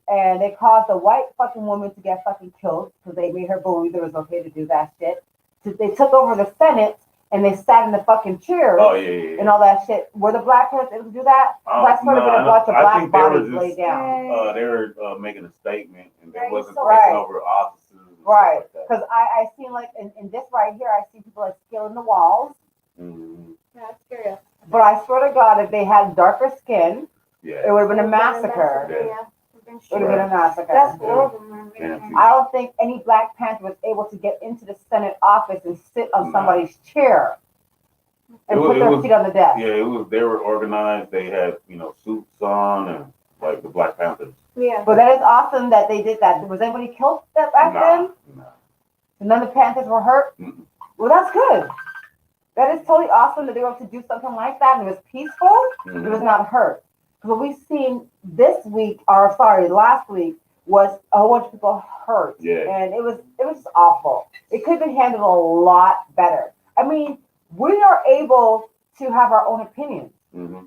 and they caused a white fucking woman to get fucking killed because they made her believe it was okay to do that shit. So they took over the Senate and they sat in the fucking chairs Oh yeah. and all that shit. Were the Black Panthers able to do that? 'Cause I swear to been a bunch of I black think they were bodies just, laid down. They were making a statement, and they Right, wasn't so- taking Right. over offices. And stuff Right. like that. Because I seen like in this right here, I see people like scaling the walls. Mhm. Yeah, that's scary. But I swear to God, if they had darker skin, it Yeah. would have been a massacre. Yeah. It would have been a massacre. That's horrible, man. Yeah. I don't think any Black Panther was able to get into the Senate office and sit on No. somebody's chair. and It put was- it their was- feet on the desk. Yeah, it was. They were organized. They had suits on and like the Black Panthers. Yeah. But that is awesome that they did that. Was anybody killed that back then? Nah. None of the Panthers were hurt? Mm-mm. Well, that's good. That is totally awesome that they were able to do something like that and it was peaceful. It was not hurt. Because what we've seen this week, or sorry, last week, was a whole bunch of people hurt. Yeah. And it was just awful. It could have been handled a lot better. I mean, we are able to have our own opinions. Mm-hmm.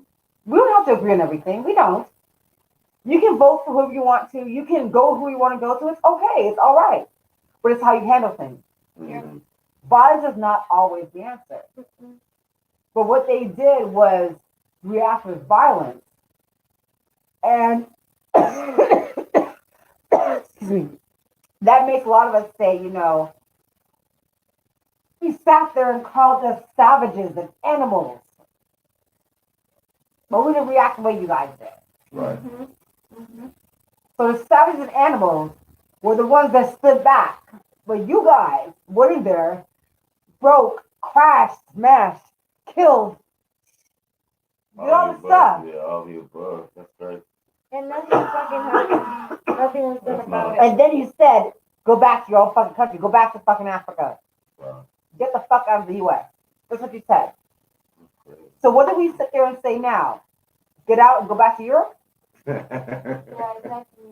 We don't have to agree on everything. We don't. You can vote for whoever you want to. You can go who you want to go to. It's okay. It's all right. But it's how you handle things. Mm-hmm. Violence is not always the answer. But what they did was react with violence. And excuse me, that makes a lot of us say, he sat there and called us savages and animals. But we didn't react the way you guys did. Right. So the savages and animals were the ones that stood back. But you guys went in there, broke, crashed, smashed, killed, did all the stuff. Yeah, all the above. That's right. And nothing fucking happened. Nothing was done about it. And then you said, go back to your own fucking country. Go back to fucking Africa. Wow. Get the fuck out of the U.S. That's what you said. So what do we sit there and say now? Get out and go back to Europe? Yeah, exactly.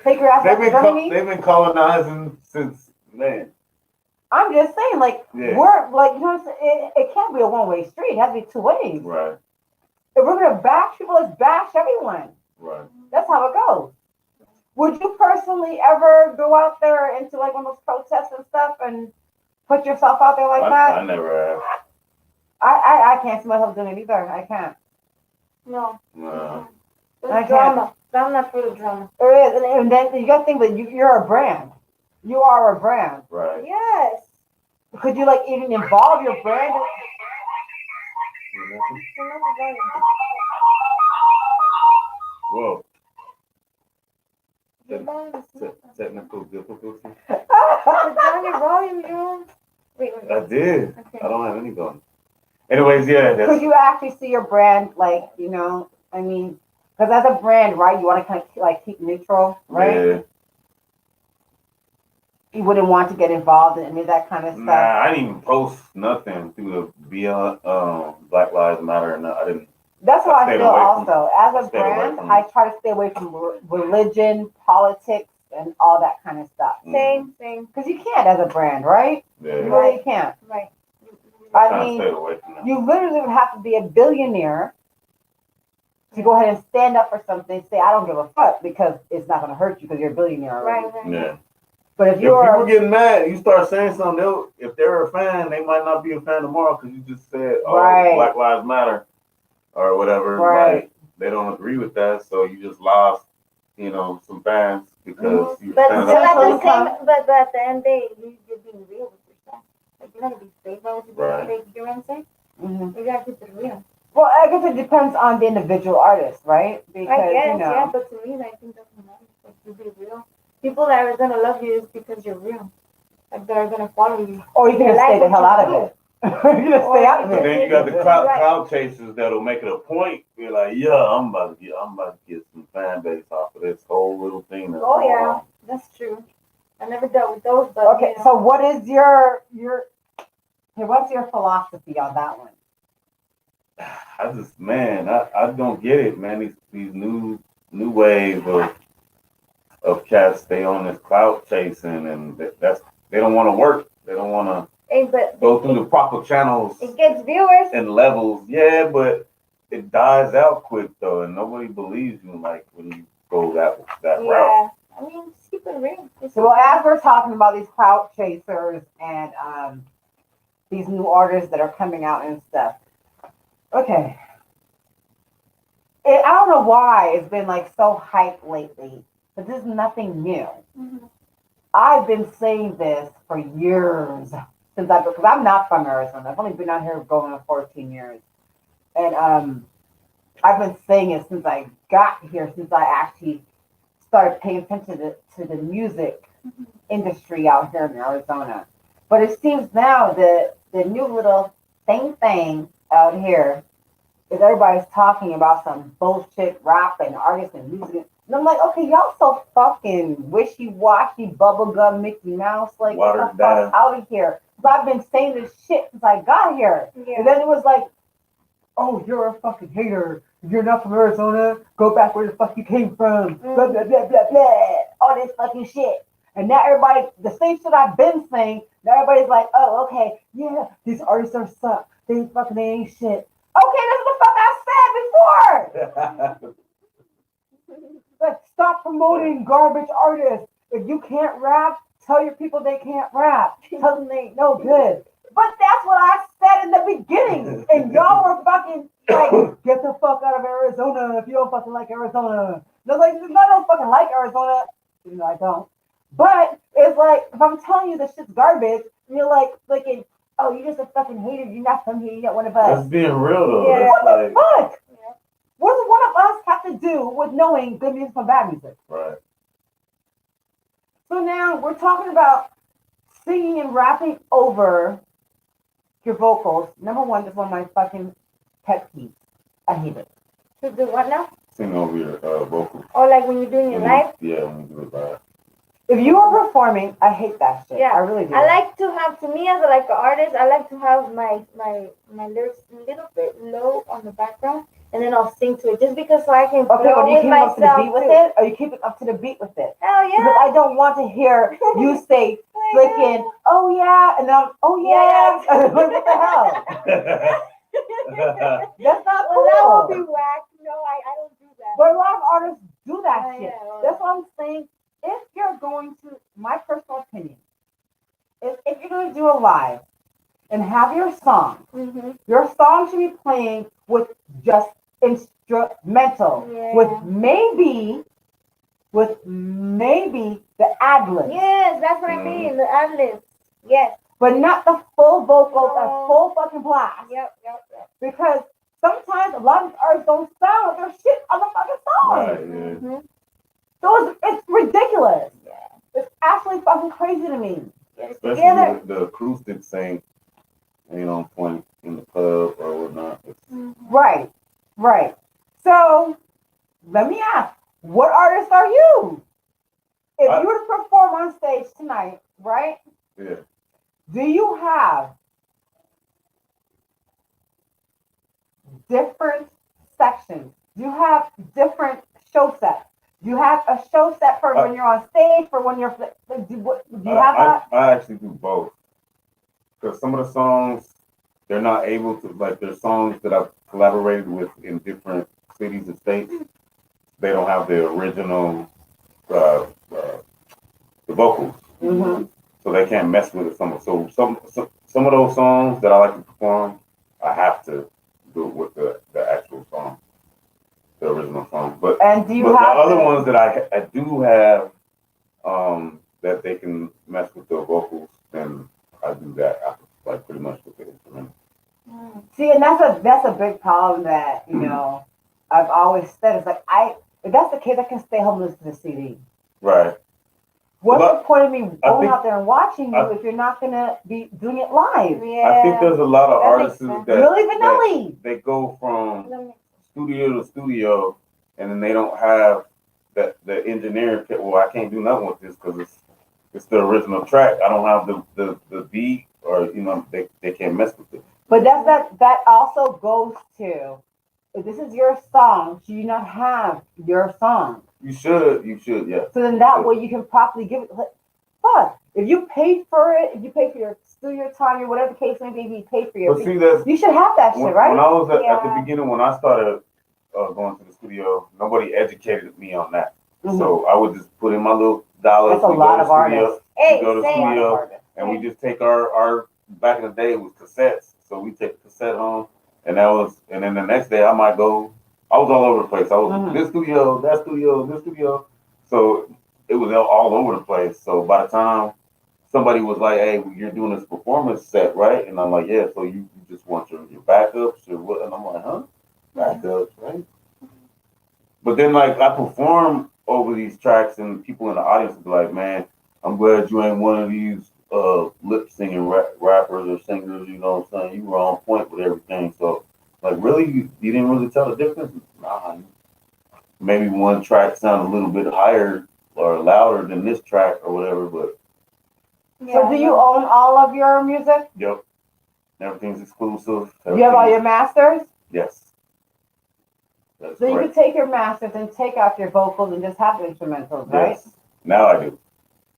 Take your ass back to Germany? They've been colonizing since, man. I'm just saying, Yeah. we're, what I'm saying? It can't be a one-way street. It has to be two ways. Right. If we're going to bash people, let's bash everyone. Right. That's how it goes. Would you personally ever go out there into one of those protests and stuff and put yourself out there like that? I never have. I can't see myself doing it either. I can't. No. No. There's I can't. drama. I'm not for the drama. There is, and then you got to think that you're a brand. You are a brand. Right. Yes. Could you even involve your brand? Whoa. Your volume is Technical difficulty. down your volume, Jerome. Wait. I did. Okay. I don't have any going. Anyways, yeah. Could you actually see your brand because as a brand, right, you want to kind of keep neutral, right? Yeah. You wouldn't want to get involved in any of that kind of stuff. Nah, I didn't even post nothing through the Beyond Black Lives Matter. No, I didn't. That's how I stayed feel away also. As a stayed away brand, from I try to stay away from religion, politics, and all that kind of stuff. Same. Because you can't as a brand, right? Yeah. You really can't. Right. I Trying to mean, stay away from that. you literally would have to be a billionaire to go ahead and stand up for something, say, I don't give a fuck, because it's not going to hurt you because you're a billionaire already. Right. Yeah. But if If you're people getting mad, you start saying something. If they're a fan, they might not be a fan tomorrow because you just said, "Oh, Right. Black Lives Matter," or whatever. Right. Like, they don't agree with that, so you just lost, some fans because you But stand still up. at the same, but at the end day, you're being real with yourself. You're not gonna be fake. Why would you be Right. fake? You know what I'm saying? Mhm. You gotta keep it real. Well, I guess it depends on the individual artist, right? Because, I guess, yeah. But to me, I think that's matter. Like, you be real. People that are gonna love you is because you're real. Like, that are gonna follow you. or you're going to They stay like the what hell you out of do. it. You're going to stay out of But it. then you got the Right. crowd chasers that'll make it a point. You're like, yeah, I'm about to get some fan base off of this whole little thing. That's Oh going yeah, on. that's true. I never dealt with those, but Okay, so what is what's your philosophy on that one? I don't get it, man. These new wave of cats, they on this clout chasing, and they don't want to work. They don't want to hey, but go through the proper channels it gets viewers. and levels. Yeah, but it dies out quick though, and nobody believes you like when you go that route. Yeah, I mean, just keep it real. So, as we're talking about these clout chasers and these new artists that are coming out and stuff, okay. I don't know why it's been so hyped lately, but this is nothing new. Mhm. I've been saying this for years because I'm not from Arizona. I've only been out here going on 14 years. And I've been saying it since I got here, since I actually started paying attention to the music industry out here in Arizona. But it seems now that the new little thing out here is everybody's talking about some bullshit rap and artists and music. And I'm like, okay, y'all so fucking wishy-washy, bubblegum, Mickey Mouse. Like, get the Watered fuck down. out of here. Because I've been saying this shit since I got here. Yeah. And then it was like, oh, you're a fucking hater. If you're not from Arizona, go back where the fuck you came from. Blah, blah, blah, blah, blah. All this fucking shit. And now everybody, the same shit I've been saying, now everybody's like, oh, okay, yeah, these artists are suck. They ain't shit. Okay, that's what the fuck I said before. Like, stop promoting garbage artists. If you can't rap, tell your people they can't rap. Tell them they ain't no good. But that's what I said in the beginning. And y'all were fucking like, get the fuck out of Arizona if you don't fucking like Arizona. No, like, I don't fucking like Arizona. Even though I don't. But it's like, if I'm telling you this shit's garbage, and you're like, thinking, oh, you're just a fucking hater. You're not from here. You're not one of us. That's being real though. Yeah. What That's the fuck? What does one of us have to do with knowing good music from bad music? right. So now we're talking about singing and rapping over your vocals. Number one, that's one of my fucking pet peeves. I hate it. To do what now? Sing over your vocals. Or like when you're doing your live? Yeah, when you do it live. If you are performing, I hate that shit. Yeah. I really do. I like to have, to me as like an artist, I like to have my lyrics a little bit low on the background, and then I'll sing to it just because so I can Okay, flow when you with keep up to the myself beat with too. it, or you keep it up to the beat with it? Hell Because yeah! I don't want to hear you say flicking, oh yeah, and then oh yeah. What the hell? That's not Well, that cool. would be whack. No, I don't do that. But a lot of artists do that Oh, shit. yeah. That's what I'm saying. If you're going to, my personal opinion, if you're going to do a live and have your song should be playing with just instrumental, Yeah. with maybe the ad lib, Yes, that's what I mean. The ad-libs. Yes. but not the full vocals, No. a full fucking blast. Yep. Because sometimes a lot of these artists don't sound like their shit on the fucking song. Right, yeah. Mm-hmm. So it's ridiculous. It's absolutely fucking crazy to me. Especially Together. the acoustic thing ain't on point in the club or whatnot. Right. So let me ask, what artist are you? If you were to perform on stage tonight, right? Yeah. Do you have different sections? Do you have different show sets? Do you have a show set for when you're on stage, for when you're do you have that? I actually do both. Because some of the songs, they're not able to, like, there's songs that I've collaborated with in different cities and states. They don't have the original, the vocals. Mm-hmm. So they can't mess with it. Some of those songs that I like to perform, I have to do it with the actual song, the original song. But And do you the have other ones that I do have, that they can mess with the vocals, then I do that. I like pretty much with the instrument. See, and that's a big problem that I've always said. It's like if that's the case, I can stay home and listen to the CD. Right. What's Well, the point of me going think- out there and watching you if you're not gonna be doing it live? Yeah. I think there's a lot of That artists makes sense. that Really, Vanilli. they go from studio to studio, and then they don't have the engineer. Well, I can't do nothing with this because it's the original track. I don't have the beat, or they can't mess with it. But that also goes to, if this is your song, should you not have your song? You should, yeah. So then that way you can properly give it. Fuck, if you paid for it, if you paid for your studio time or whatever the case may be, you paid for your. But see, that's you should have that shit, when right? I was at Yeah. the beginning, when I started going to the studio, nobody educated me on that. Mhm. So I would just put in my little dollars. That's a we lot go to of studio, artists. Hey, we go to same. studio, and we just take our back in the day it was cassettes. So we take the cassette home, and then the next day I might go. I was all over the place. I was this studio, that studio, this studio. So it was all over the place. So by the time somebody was like, "Hey, you're doing this performance set, right?" And I'm like, "Yeah." So you just want your backups or what? And I'm like, "Huh? Backups, right?" But then like I perform over these tracks, and people in the audience will be like, "Man, I'm glad you ain't one of these lip singing rappers or singers. You know what I'm saying? You were on point with everything. So like, really, you didn't really tell the difference. Nah, maybe one track sounded a little bit higher or louder than this track or whatever. But So do you own all of your music? yep, everything's exclusive. You have all your masters? Yes. That's So you correct. could take your masters and take out your vocals and just have the instrumentals, right? Yes. Now I do.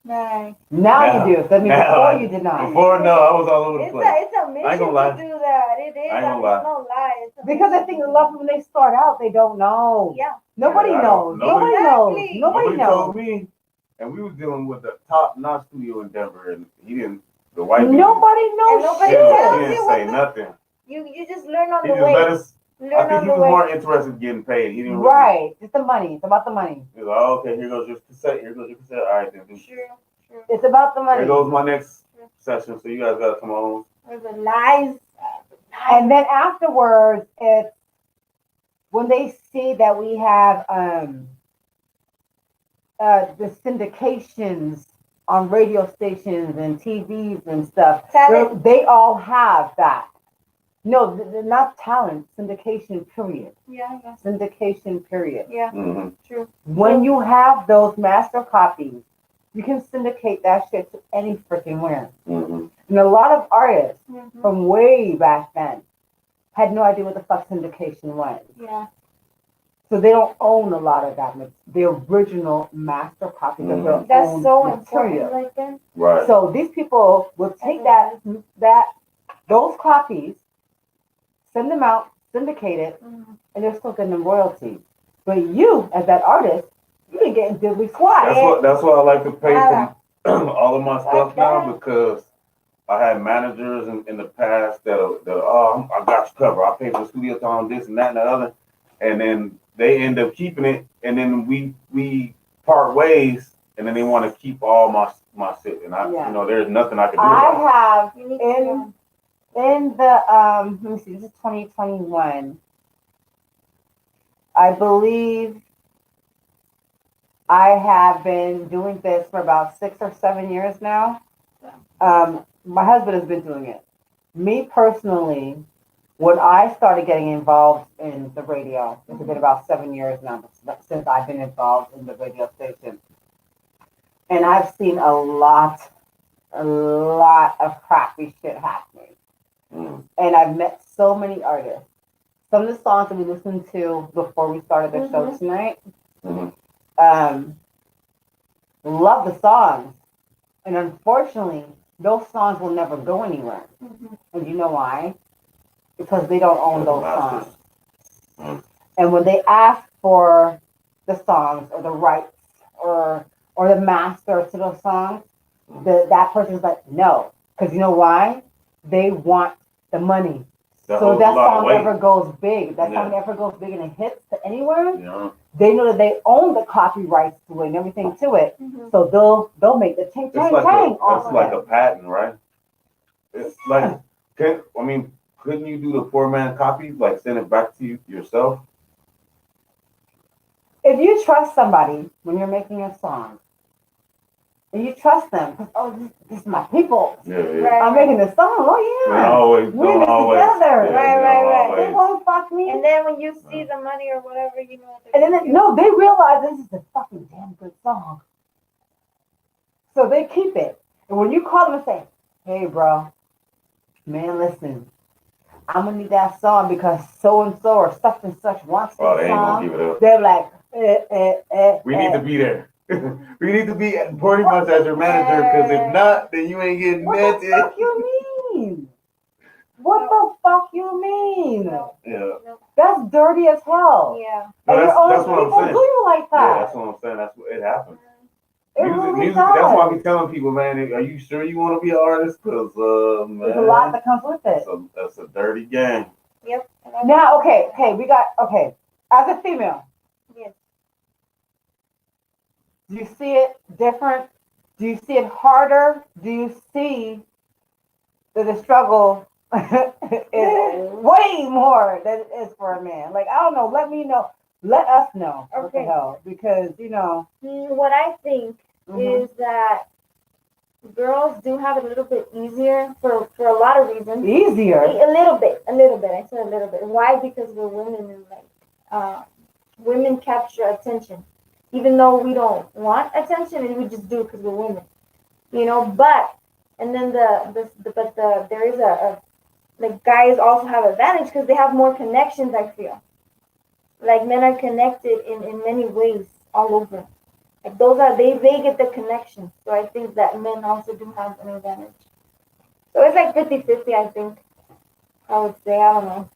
Nice. Now you do. That means Now before I- you did not. Before, no, I was all over the It's place. a I ain't mission gonna lie. to do that. It is. I ain't gonna lie. It's no lie. It's a Because I mission think to a do lot of when they start out, they don't know. Yeah. Nobody Yeah, I knows. don't- Nobody knows. Exactly. Nobody told knows. me, and we was dealing with the top-notch studio in Denver, and he didn't. The white people, Nobody knows And nobody shit. tells he you didn't what say the- nothing. You just learn on He the just way. let us. I Learn think on he the was way. more interested in getting paid. He didn't. Really, Right. It's the money. It's about the money. He was like, oh, okay, here goes your cassette. Here goes your cassette. All right, then. True. True. It's about the money. Here goes my next session. So you guys gotta come on. There's a lies. And then afterwards, it's when they see that we have the syndications on radio stations and TVs and stuff. Talent. They all have that. No, they're not talent. Syndication, period. Yeah. Syndication, period. Yeah. Mm-hmm. True. When you have those master copies, you can syndicate that shit to any freaking where. Mm-hmm. And a lot of artists Mm-hmm. from way back then had no idea what the fuck syndication was. Yeah. So they don't own a lot of that, the original master copies of their That's own so material. important, right there. Right. So these people will take those copies, send them out, syndicate it, Mm-hmm. and they're still getting them royalties. But you, as that artist, you ain't getting diddly squat. That's what I like to pay for all of my stuff now, because I had managers in the past that I got you covered. I pay for studio time, this and that and that other, and then they end up keeping it, and then we part ways, and then they want to keep all my shit, and there's nothing I can do about it. I have You need to in the let me see, this is 2021. I believe I have been doing this for about 6 or 7 years now. My husband has been doing it. Me personally, when I started getting involved in the radio, it's been about 7 years now since I've been involved in the radio station. And I've seen a lot of crappy shit happening. Mm. And I've met so many artists. Some of the songs that we listened to before we started the show tonight, love the songs. And unfortunately, those songs will never go anywhere. Mm-hmm. And you know why? Because they don't own those Masters. songs. And when they ask for the songs or the rights or the master to those songs, that person's like, no. Because you know why? They want the money. So that song never goes big. That song never goes big and it hits to anywhere. Yeah. They know that they own the copyrights to it and everything to it. Mm-hmm. So they'll make the ting tang tang off That's of like it. a patent, right? It's like, couldn't you do the poor man copies, like send it back to you yourself? If you trust somebody when you're making a song, and you trust them, because this is my people. Yeah. Right. I'm making this song. Oh yeah, we're in this together. Right. They won't fuck me. And then when you see the money or whatever, you know what they're And then gonna do. they realize this is a fucking damn good song. So they keep it. And when you call them and say, hey bro, man, listen, I'm gonna need that song because so and so or such and such wants this They ain't song. gonna give it up. They're like, We need to be there. We need to be pretty much as your manager, because if not, then you ain't getting what nothing. the fuck you mean? What the fuck you mean? Yeah. That's dirty as hell. Yeah. And No, your own that's what I'm people saying. do you like Yeah, that. that's what I'm saying. That's what it happens. It really Music. does. That's why I be telling people, man, are you sure you want to be an artist? Because man, There's a lot that comes with it. that's a dirty game. Yep. Now, okay, as a female, Yes. do you see it different? Do you see it harder? Do you see that the struggle is way more than it is for a man? Like, I don't know. Let me know. Let us know. What the Okay. hell? Because, What I think Mhm. is that girls do have it a little bit easier for a lot of reasons. Easier. A little bit. I said a little bit. Why? Because we're women and like women capture attention, even though we don't want attention and we just do it because we're women, you know. But and then there is a like guys also have advantage because they have more connections. I feel like men are connected in many ways all over. Like those are they get the connections. So I think that men also do have an advantage. So it's like 50-50, I think. I would say, I don't know.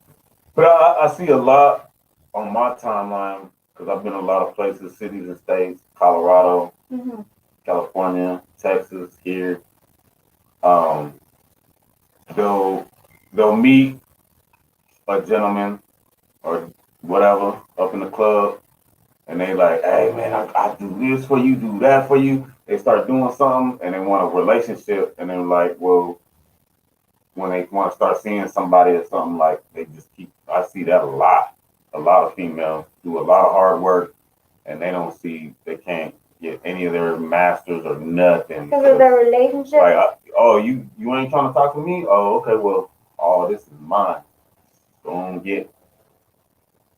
But I see a lot on my timeline because I've been in a lot of places, cities and states, Colorado, Mm-hmm. California, Texas, here. Um, they'll they'll meet a gentleman or whatever up in the club, and they like, hey man, I do this for you, do that for you. They start doing something, and they want a relationship, and they're like, well, when they want to start seeing somebody or something, like they just keep. I see that a lot. A lot of females do a lot of hard work, and they don't see they can't get any of their masters or nothing. Because of their relationship. Like, oh, you ain't trying to talk to me? Oh, okay, well, all this is mine. Don't get.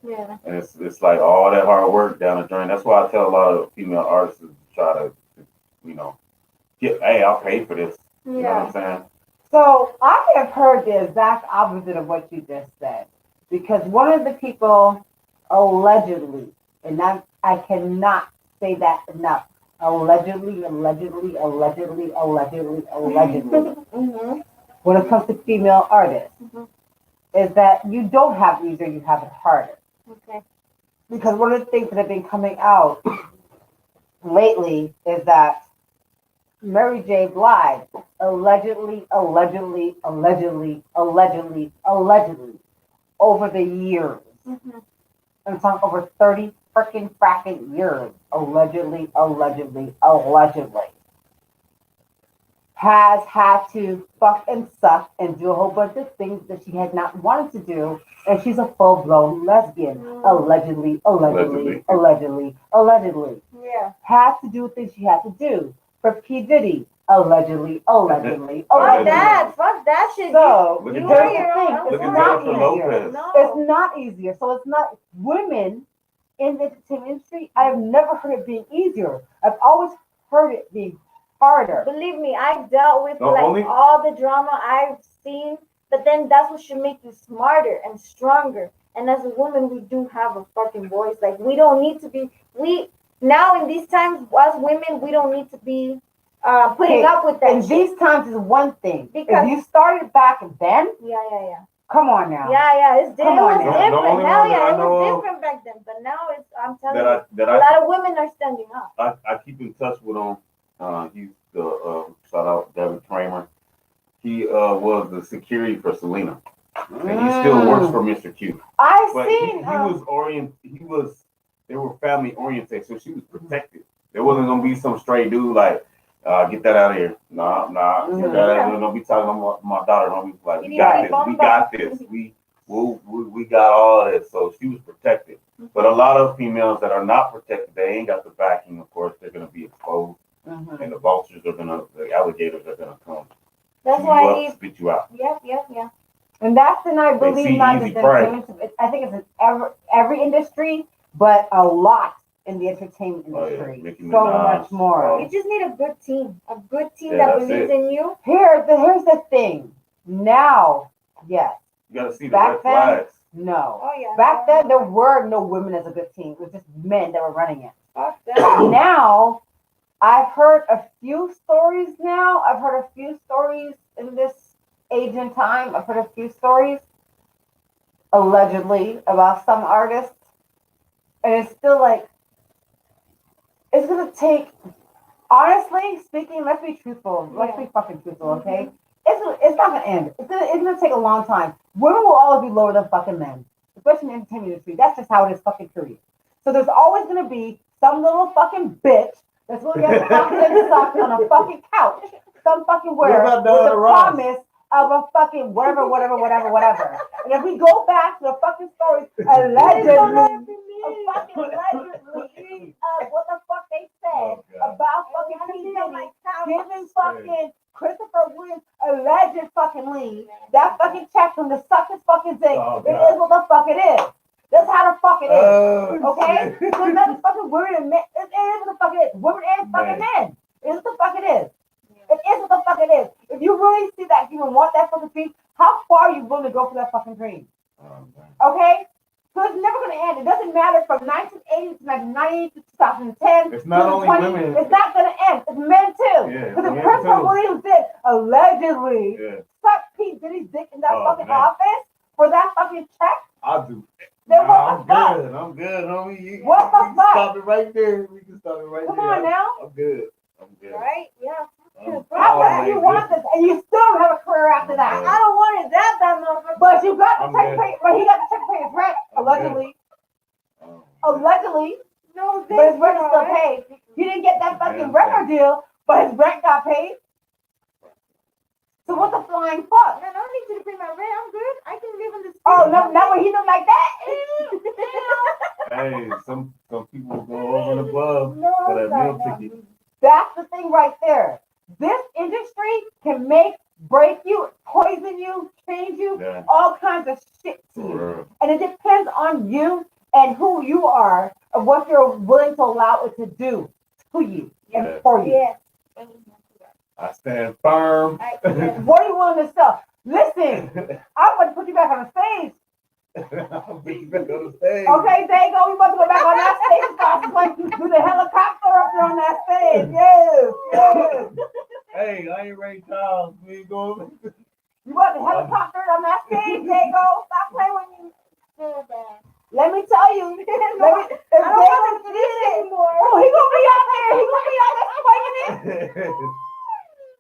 Yeah. And it's like all that hard work down the drain. That's why I tell a lot of female artists to try to, you know, hey, I'll pay for this. Yeah. You know what I'm saying? So I have heard the exact opposite of what you just said, because one of the people allegedly, and I cannot say that enough, allegedly, Mm-hmm. when it comes to female artists, Mm-hmm. is that you don't have it easier, you have it harder. Okay. Because one of the things that have been coming out lately is that Mary J. Blige allegedly over the years, Mm-hmm. I'm talking over 30 freaking fracking years, allegedly, has had to fuck and suck and do a whole bunch of things that she had not wanted to do, and she's a full-blown lesbian. Allegedly. Yeah. Had to do things she had to do. For P. Diddy, allegedly. Fuck that shit. So, Look you at are here's your the thing, own. it's Look at not Jennifer easier. Lopez. No. It's not easier. So it's not women in the entertainment industry. I have never heard it being easier. I've always heard it being harder. Believe me, I've dealt with No, like only- all the drama I've seen, but then that's what should make you smarter and stronger. And as a woman, we do have a fucking voice. Like we don't need to be. We now in these times, as women, we don't need to be putting up with that. And shit. these times is one thing. Because- if you started back then, Yeah. come on now. Yeah, it's Come it on was now. The different. only Hell one that yeah, I it know was of different back then. But now it's I'm telling that you, I a lot of women are standing up. I keep in touch with him. He's the shout out David Kramer. He was the security for Selena, and he still works for Mr. Q. I've But seen. they were family oriented, so she was protected. There wasn't gonna be some stray dude like, get that out of here. Nah, get that out of here. Don't be talking to my daughter. Don't be like, we got this. We got all of this. So she was protected. But a lot of females that are not protected, they ain't got the backing. Of course, they're gonna be exposed, and the alligators are gonna come. That's chew why you up, he. spit you out. Yep. And that's, and I They believe see not easy just prey. entertainment. I think it's in every industry, but a lot in the entertainment Oh, yeah. industry. Nicki So Minaj. much more. Oh. You just need a good team Yeah, that that's believes it. in you. Here's the thing. Now, yes. You gotta see the Back red then, flags. no. Oh yeah. Back then, there were no women as a good team. It was just men that were running it. Fuck that. Now, I've heard a few stories now. I've heard a few stories in this age and time. I've heard a few stories, allegedly, about some artists. And it's still like, it's going to take, honestly speaking, let's be truthful. Let's be fucking truthful, okay? It's not going to end. It's gonna take a long time. Women will always be lower than fucking men, especially in the entertainment industry. That's just how it is, fucking period. So there's always going to be some little fucking bitch that's going to get fucked and sucked on a fucking couch, some fucking where, What about with Diana the Ross? promise of a fucking whatever. And if we go back to the fucking stories, allegedly, what the fuck they said Oh, God. about fucking P. Diddy giving fucking Christopher Williams alleged fucking lean. That fucking check from the suck his fucking dick. Oh, It is what the fuck it is. That's how the fuck it is. Okay? Shit. So nothing fucking women and men. It is what the fuck it is. Women and fucking men. It is what the fuck it is. It is what the fuck it is. If you really see that you want that fucking dream, how far are you willing to go for that fucking dream? Okay? So it's never going to end. It doesn't matter from 1980 to 1990 to 2010. It's not only 2020. women. It's not going to end. It's men too. Yeah, Because if men Christopher too. Williams did allegedly suck Pete Diddy's dick in that fucking man. office for that fucking check, I'll do. then what I'm the fuck? good. I'm good, homie. What the we can fuck? Stop it right there. We can stop it right Come there. on now. I'm good. I'm good. Right? Yeah. How bad you want this, and you still don't have a career after that. I don't want it that bad, motherfucker. But you got the I'm check good. pay, but he got the check pay his rent, allegedly. Allegedly. No, But his rent is still paid. He didn't get that fucking record deal, but his rent got paid. So what the flying fuck? Man, I don't need you to pay my rent. I'm good. I can live in this. Oh, no, not when he look like that. Hey, some people go over and above No, for that meal no. ticket. That's the thing right there. This industry can make, break you, poison you, change you, Yeah. all kinds of shit to For you. real. And it depends on you and who you are and what you're willing to allow it to do to you and Yeah. for you. Yes. I stand firm. What are you willing to sell? Listen, I'm going to put you back on the stage. I'll be back on the stage. Okay, there you go. We about to go back on that stage and start playing, do the helicopter up there on that stage. Yes, yes. Hey, I ain't Ray Charles. We ain't going. You want the helicopter on that stage? There you go. Stop playing with me. So bad. Let me tell you. If I don't want to do this anymore. Oh, he gonna be out there. He gonna be out there swinging it.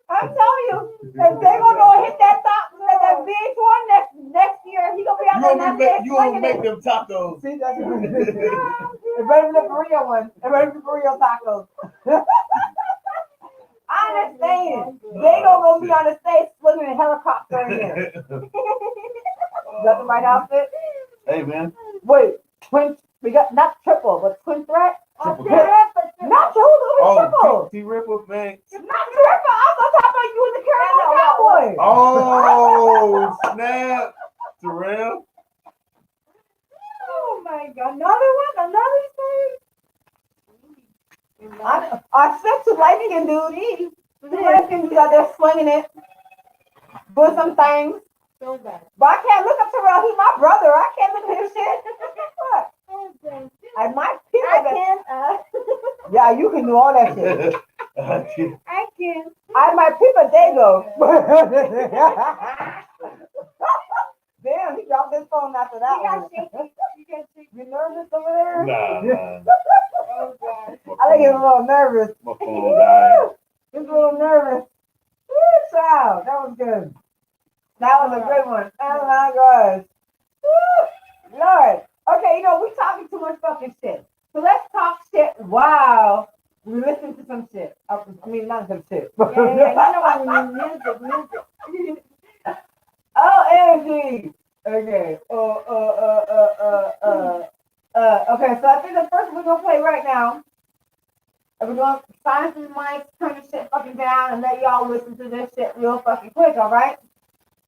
I'm telling you, if they gonna go hit that top, that VH1 next year, he gonna be out there on that stage You gonna swinging make it. them tacos. See, that's it. Better than the burrito one. It better than the burrito tacos. I understand. They gonna be on the stage swinging a helicopter in there. Is that the right outfit? Hey, man. Wait, twin. We got not triple, but twin threat. Triple threat. Not triple. Oh, T-Ripple, man. Not triple. I was talking about you and the Carolina Cowboys. Oh, snap. Terrell. Oh my God. Another one? Another thing? I said to lighting and dude. The Redskins out there swinging it, doing some things. So bad. But I can't look up Terrell. He's my brother. I can't look at his shit. What? Okay. I might people I that. can. Yeah, you can do all that shit. I can. I might people they go. Damn, he dropped his phone after that You one. got shaky. You got shaky. You nervous over there? Nah. Oh God. I think he's a little nervous. My phone died. He's a little nervous. Woo, child. That was good. That was a good one. Oh my gosh. Woo, Lord. Okay, we talking too much fucking shit. So let's talk shit. Wow. We listen to some shit. I mean, not some shit. Yeah. You know what I mean? Music. Oh, energy. Okay. Okay, so I think the first one we're gonna play right now. And we're gonna sign some mics, turn this shit fucking down, and let y'all listen to this shit real fucking quick, all right?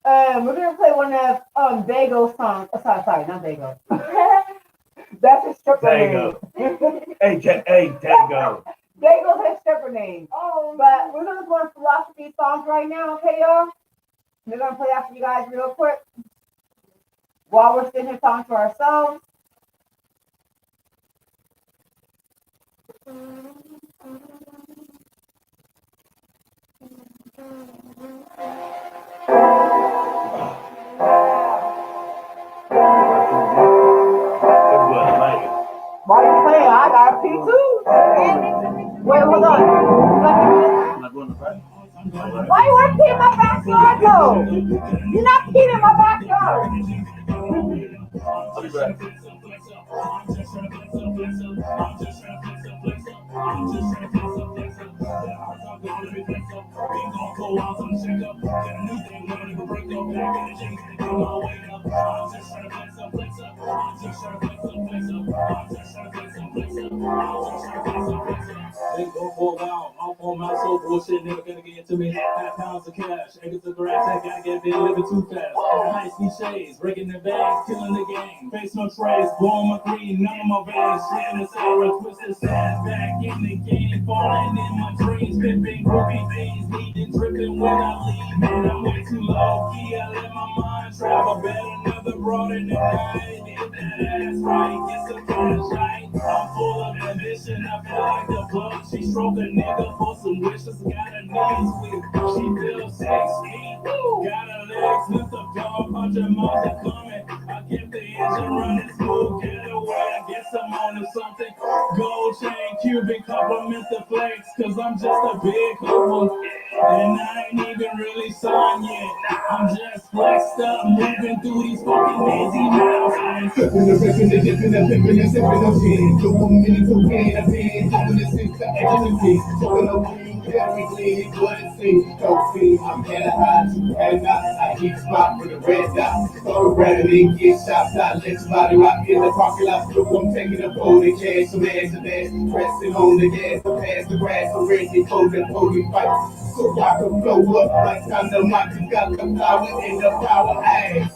We're gonna play one of Dago's songs. Oh, sorry, not Dago. That's his stripper name. AKA Dago. Dago's his stripper name. Oh. But we're gonna go to philosophy songs right now, okay, y'all? We're gonna play after you guys real quick while we're sitting here talking to ourselves. Why you playing? I got a P too. Wait, hold on. Why you want to pee in my backyard though? You're not peeing in my backyard. I'll be back. for a while, so I'm check up. Got a new thing, wanna never break up. Back in the gym, get my weight up. I'm just trying to flex up, flex up. I'm just trying to flex up, flex up. I'm just trying to flex up, flex up. I'm just trying to flex up, flex up. Been go for a while, off on my soul bullshit, never gonna get to me. 5 pounds of cash, acres of grass, I gotta get there, living too fast. High speed shades, breaking the bags, killing the game. Face no trace, blowing my green, none of my veins. Shit in the sour, twisted sad, back in the game, falling in my dreams, pimping groovy veins, needing dripping when I leave. Man, I'm way too low key, I let my mind travel. Bet another broad in the night, hit that ass right, get some cash right. I'm full of ambition, I feel like the plug. She stroke a nigga for some wishes, got her knees weak. She feels 6 feet, got her legs lift up, dog, 100 miles are coming. I get the engine running smooth, get away, I guess I'm on to something. Gold chain, Cuban compliment the flex, cause I'm just a big hooper. And I ain't even really signed yet. I'm just flexed up, moving through these fucking busy mountains. Flipping the ripping, the dipping, the pimping, the sipping, the gin. Do a minute to win, I've been doing this since the ecstasy. Talking the weed, very clean, good and see. Don't see, I'm better high, too better not. I keep spot with the red dot. Throw rather than get shots, I let somebody rock in the parking lot. Look, I'm taking a pole, they cash, some ass to dash. Pressing on the gas, to pass the grass, I'm ready, cold and holy fight. So I can blow up like dynamite, you got the flower and the power, ayy.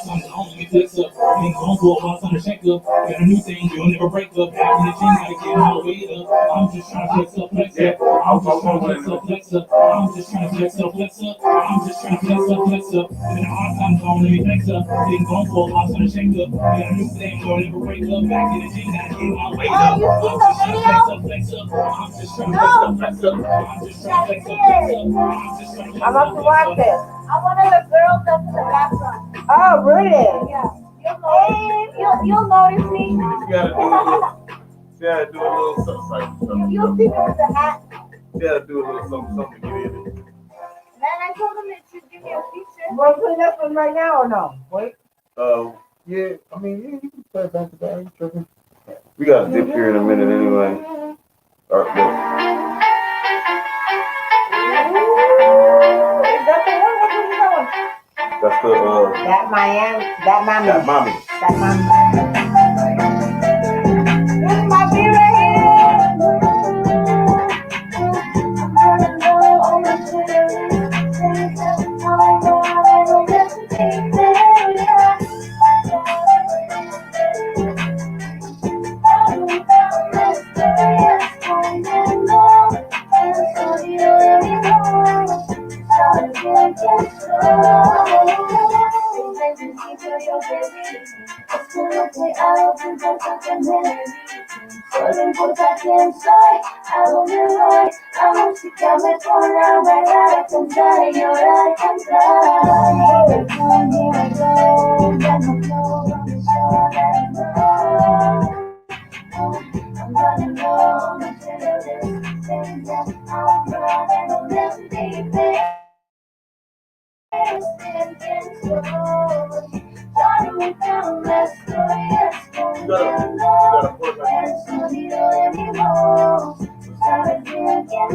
I'm on me flex up, been gone for a while, time to check up. Got a new thing, you'll never break up. Back in the gym, gotta get my weight up. I'm just trying to flex up, flex up. I'm just trying to flex up, flex up. I'm just trying to flex up, flex up. I'm just trying to flex up, flex up. Been a hard time, don't let me flex up. Been gone for a while, time to check up. Got a new thing, you'll never break up. Back in the gym, gotta get my weight up. I'm just trying to flex up, flex up. I'm just trying to flex up, flex up. I'm just trying to flex up, flex up. I'm just trying to flex I'm up, about to flex watch up. this. I wanted the girls that's in the background. Oh, really? Yeah. You'll notice me. You gotta do a little, you gotta do a little something. You'll see me with the hat. You gotta do a little something to get in it. Then I told them to give me a feature. Want to play that one right now or no? Wait. Yeah, I mean, you can play back to back. Tripping. We got to dip here in a minute anyway. All right, go. Ooh, is that the one? What is that one? That's the That Miami. That mommy. that mommy. That mommy. This is my beer right No importa quién soy, a dónde voy, la música me pone a bailar, a cantar y llorar, a cantar. Here I go, ya no flow on the show that I know. I'm running low, no quiero decir that I'm running on them deep el sonido de mi voz, tú sabes bien quién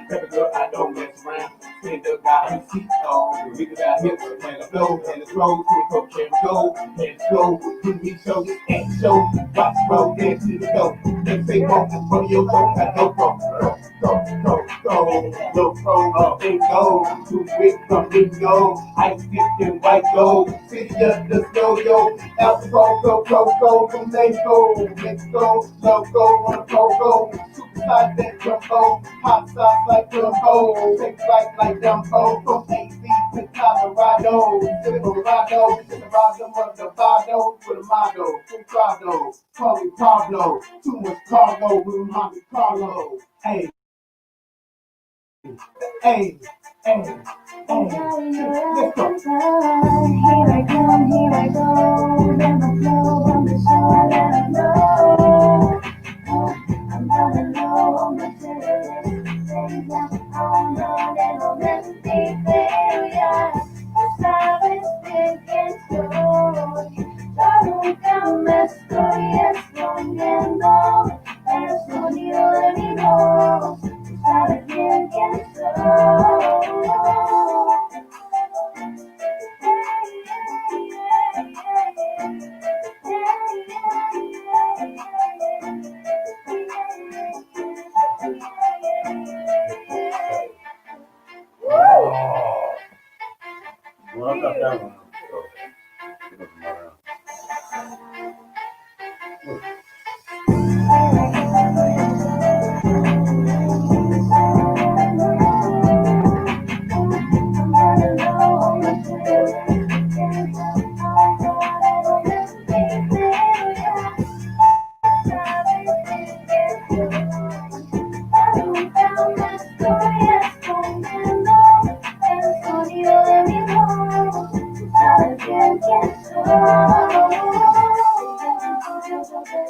Baby girl, I don't mess around. Stand up, got her seat on. We got our hips and the flow and the flow. Can we go? Give me show, and show. Watch roll, dance to the go. They say, walk in front of your show. I go, go. Low pro, up and go. Too big, come and go. Ice dip and white gold. City of the snow, yo. Alcohol, go. From Mexico, logo on a go. Superside that jumbo. Hot sauce like Jumbo. Take flight like Dumbo. From AZ to Colorado. Silverado of the Vado. With a motto. Comprado. Call me Pablo. Too much cargo with Monte Carlo. Hey. Let's go. Here I go, never flow on the show that I know. I'm running low on the terrorist, saying that I'm running on them deep areas. Tú sabes bien quién soy, yo nunca come, estoy escondiendo. El sonido de mi voz, tú sabes bien quién soy. Well, I got that one.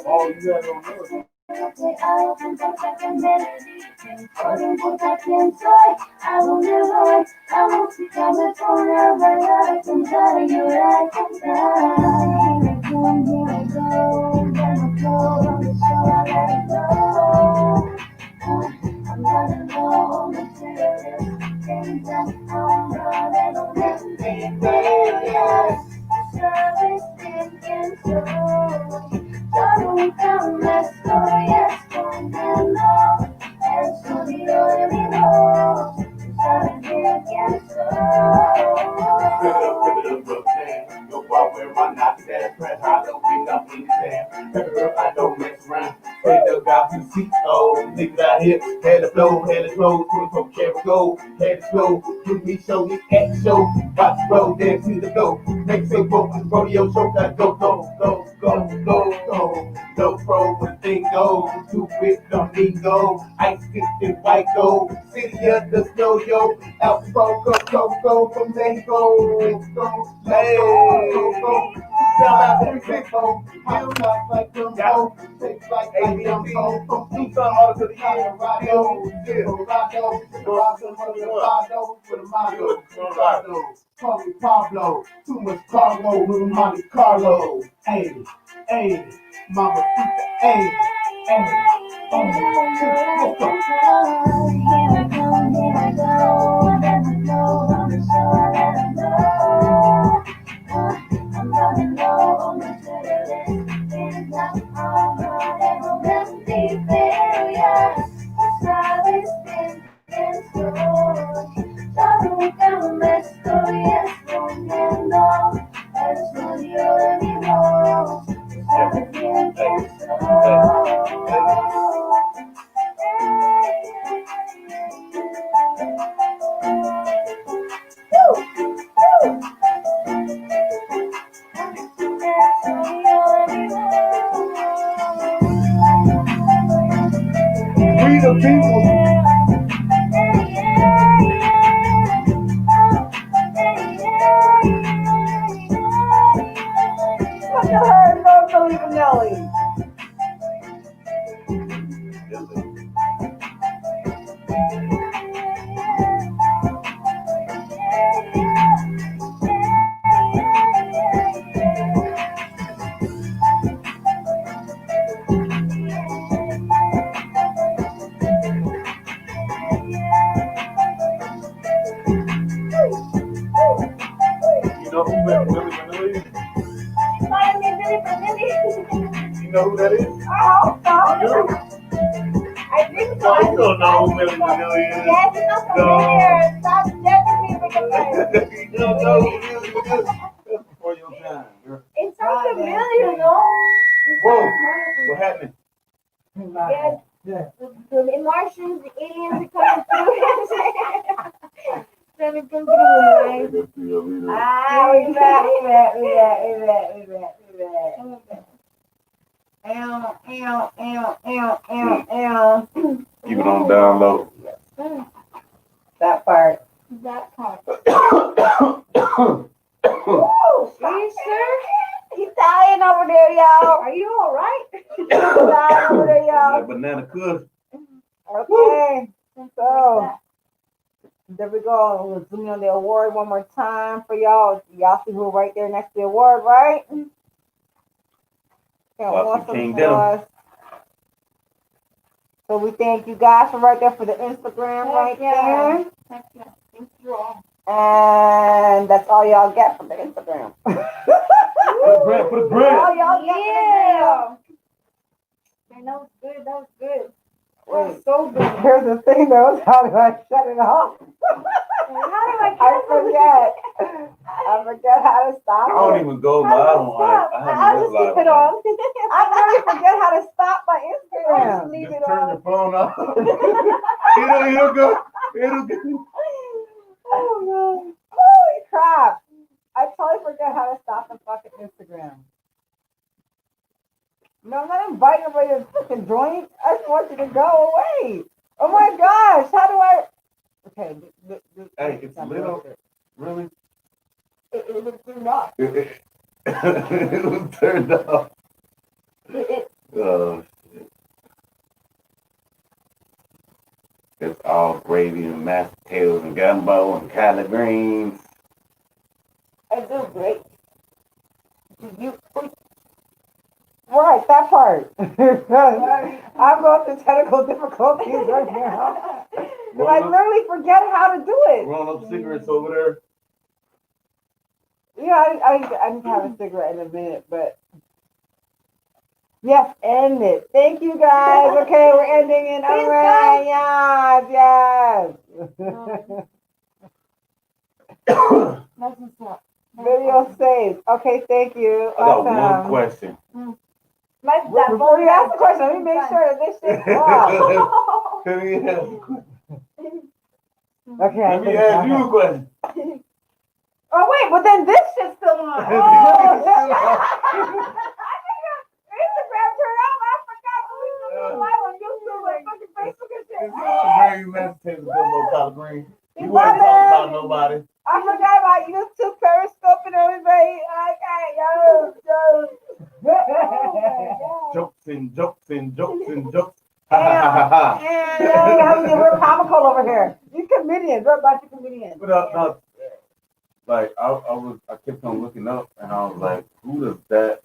Oh, you got it on there. No importa quién soy, a dónde voy, la música me pone a bailar, a cantar, a llorar, a cantar. Here I come, here I go, ya no puedo, so I let it go. I'm running low, material things and I'm running on empty failures. Sabes bien quién soy, yo nunca me estoy escondiendo. El sonido de mi voz, tú sabes bien quién Yo voy a wear my Nike that press Halloween up in the town. Girl, I don't mess around. Straight up got two seats, oh, niggas out here. Had the flow, 24 karat gold. Had the flow, give me show, this act show. Watch the road, dance to the go. Make say go to the rodeo show, got go, go, go, go, go, go. No pro, when the thing goes. Too big, don't need gold. Ice stick and white gold. City of the snow, yo. Out the go, go, from Mexico. Hey, go. Sell out every single. House up like them, go. Takes like them, go. From Tucson all to the Colorado. Colorado. Colorado. For the motto. Colorado. Call me Pablo. Too much cargo with Monte Carlo. Hey, hey, mama, hey, hey, let's go. Here I come, here I go, I never know, I'm so I let it go. I'm running low on the service, things I'm running on empty failures. Tú sabes bien quién soy, yo nunca me estoy escondiendo. El sonido de mi voz, tú sabes bien quién We the people. Look at her, no Philly Nelly. You know who Billy Vanilli is? You know who that is? You do? I think so. No, you don't know who Billy Vanilli is. Yes, it's not familiar. Stop judging me because You don't know who Billy Vanilli is. That's before your time, girl. it sounds familiar, no? Whoa, what happened? Yeah, the Martians, the aliens are coming through. Coming through, right? We back. Keep it on down low. That part. That part. Ooh, Yes, sir. he's dying over there, y'all. Are you all right? He's dying over there, y'all. That banana kush. Okay, so there we go. We'll zoom in on the award one more time for y'all. Y'all see who right there next to the award, right? Yeah, Well, awesome King Denim. sauce. So we thank you guys for right there for the Instagram right there. Heck yeah. Thank you all. And that's all y'all get from the Instagram. Put a grant. All y'all get Yeah. Man, that was good. That was good. That was so good. Here's the thing though, how do I shut it off? I forget how to stop I don't it. even go How live do on stop? I I haven't just went keep live it on on. I really forget how to stop my Instagram. Leave Just it turn on. your phone off. It'll go. It'll go. Oh no. Holy crap. I totally forget how to stop the fucking Instagram. No, I'm not inviting everybody to fucking join. I just want you to go away. Oh my gosh, how do I? Okay. Hey, it's little. Really? It was turned off. It was turned off. Oh, shit. It's all gravy and mashed potatoes and gumbo and collard greens. I do great. You right, that part. I'm going through technical difficulties right now. But I literally forget how to do it. Roll up cigarettes over there. Yeah, I need to have a cigarette in a minute, but yes, end it. Thank you guys. Okay, we're ending it. All right, yes. That's what's up. Video saved. Okay, thank you. I got Awesome. one question. Before you ask the question, let me make sure that this shit's off. Let me ask you a question. Okay, Let me ask you a question. Oh wait, but then this shit's still on. Instagram turned off. I forgot we were live on YouTube and fucking Facebook and shit. Gravy, mashed potatoes, gumbo, collard greens. You wasn't talking about nobody. I forgot about YouTube, Periscope, and everybody. Jokes and jokes and jokes and jokes. And we're comical over here. You comedians, we're a bunch of comedians. But like I kept on looking up and I was like, who does that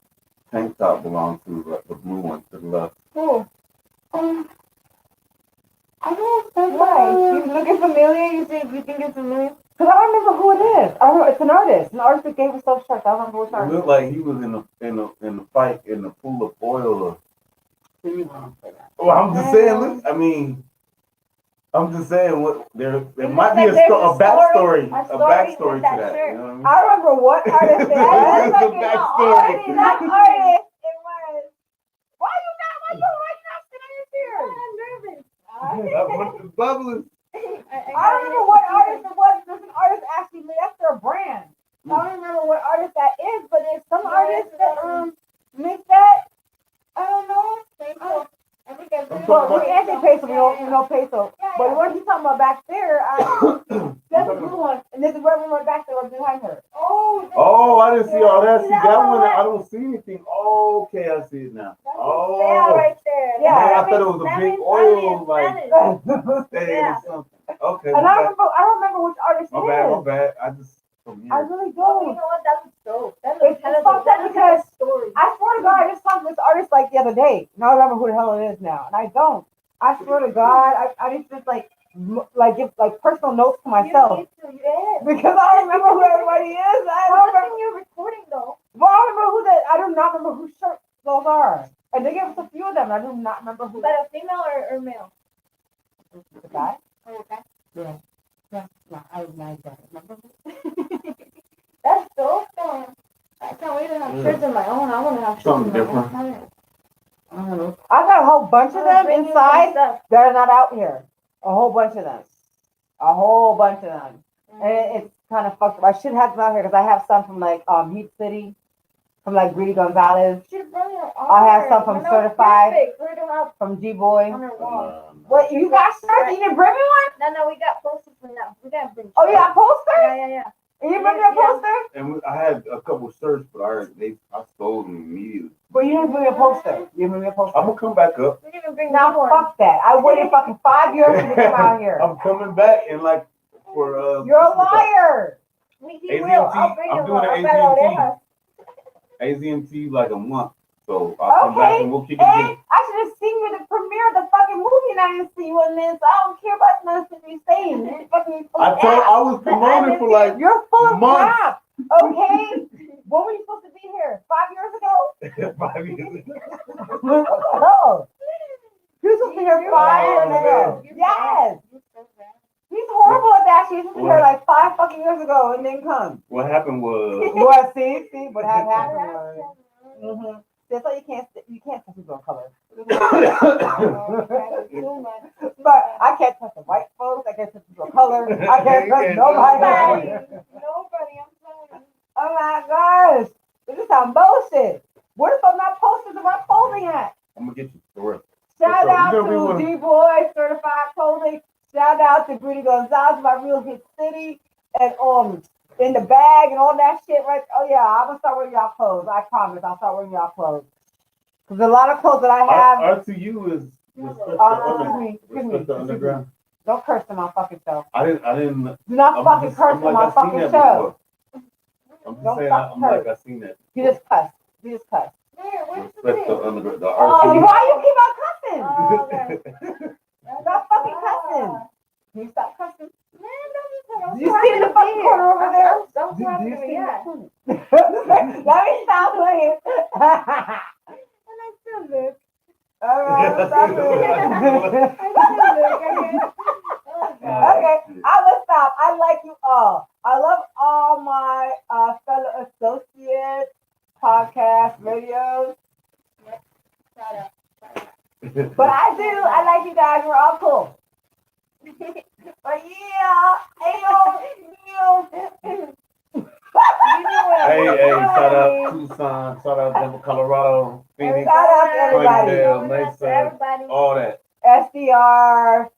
tank top belong to? Like the blue one to the left. Cool. I don't know Why? You looking familiar? You think it's familiar? Because I don't remember who it is. I don't know. It's an artist that gave us those shirts. I don't remember which It artist. looked like he was in the fight in the pool of oil. Well, I'm just saying. Look, I mean, I'm just saying what there might be a backstory to that. You know what I mean? I remember what artist it was. It's a backstory. That artist, it was. Why you not sitting in here? I'm nervous. It's bubbling. I don't remember what artist it was. There's an artist actually made that's their brand. I don't remember what artist that is, but there's some artist that make that. I don't know. Well, we actually peso, we know peso. But what he's talking about back there, that's the blue one, and this is where we went back there behind her. Oh, I didn't see all that. See that one? I don't see anything. Oh, okay, I see it now. Oh, right there. Yeah, man, I thought it was a big oil like thing or something. Okay, And I don't remember which artist it is. my bad. I just from I here. really You don't. know what? That looks dope. That It's looks kind of fucked up because story. I swear to God, I just talked to this artist like the other day. And I don't remember who the hell it is now. And I don't. I swear to God, I need to just give personal notes to myself. Because I don't remember who everybody is. I don't remember. You're recording though. Well, I don't remember I do not remember whose shirts those are. And they gave us a few of them. I do not remember who. But a female or male? The guy? Oh, okay. Yeah. Yeah. No, I recognize that. Remember? That's dope though. I can't wait to have shirts of my own. I want to have shirts Something of my different. own. I don't know. I got a whole bunch of them inside that are not out here. A whole bunch of them. A whole bunch of them. And it's kind of fucked up. I should have them out here because I have some from Heat City, from Greedy Gonzalez. I have some from Certified, from G-Boy. On our wall. What, you got shirts? You didn't bring me one? No, we got posters from that. We got bring. Oh, you got posters? Yeah. You didn't bring me a poster? And I had a couple of shirts, but I stole them immediately. But you didn't bring me a poster. You didn't bring me a poster. I'm gonna come back up. We didn't even bring Now, one. fuck that. I waited fucking 5 years for you to come out here. I'm coming back and for You're a liar. He will. AZMT. I'll bring I'm him doing one. an I'll bet AZMT like a month. So I'll come back and we'll kick it Hey, again. I should have seen you at the premiere of the fucking movie and I didn't see you in this. I don't care about nothing you're saying. You're fucking full I of told crap. I was promoting for like You're full of months. crap. Okay? When were you supposed to be here? 5 years ago? 5 years ago. No. He was supposed to be here 5 years ago. Yes. He's horrible at that shit. He was supposed to be here like 5 fucking years ago and didn't come. What happened was Well, see what had happened was. Mm-hmm. That's why you can't touch people of color. But I can't touch the white folks. I can't touch people of color. I can't touch nobody. Nobody, I'm sorry. Oh my gosh. This is some bullshit. What if I'm not posting the right clothing at? I'm gonna get you for real. Shout So, out you know, to D-Boy Certified Clothing. Shout out to Rudy Gonzalez, my Real Hit City. And in the bag and all that shit, right? Oh yeah, I'm gonna start wearing y'all clothes. I promise, I'll start wearing y'all clothes. Cause a lot of clothes that I have. R2U is Excuse me. the underground. Don't curse on my fucking show. I didn't. Do not fucking curse on my fucking show. I'm just Don't saying. fucking I'm like I seen that. You just cuss. You just cuss. Where? Where's the Respect thing? the underground. The Oh, R2U. why you keep on cussing? Oh, okay. Stop fucking cussing. Can you stop cussing? Man, don't You see in the fucking corner over there? Don't Do talk you to see me, in the yeah. corner? Let me stop playing. And I still look. All right, stop I it. still look, I guess. Oh, God. Okay, I will stop. I like you all. I love all my fellow associates, podcast, radios. Shout out. But I like you guys. We're all cool. But yeah, Hey, shout out Tucson, shout out Denver, Colorado, Phoenix, Shout out to everybody. Springdale, Mesa, Everybody. all that. SDR,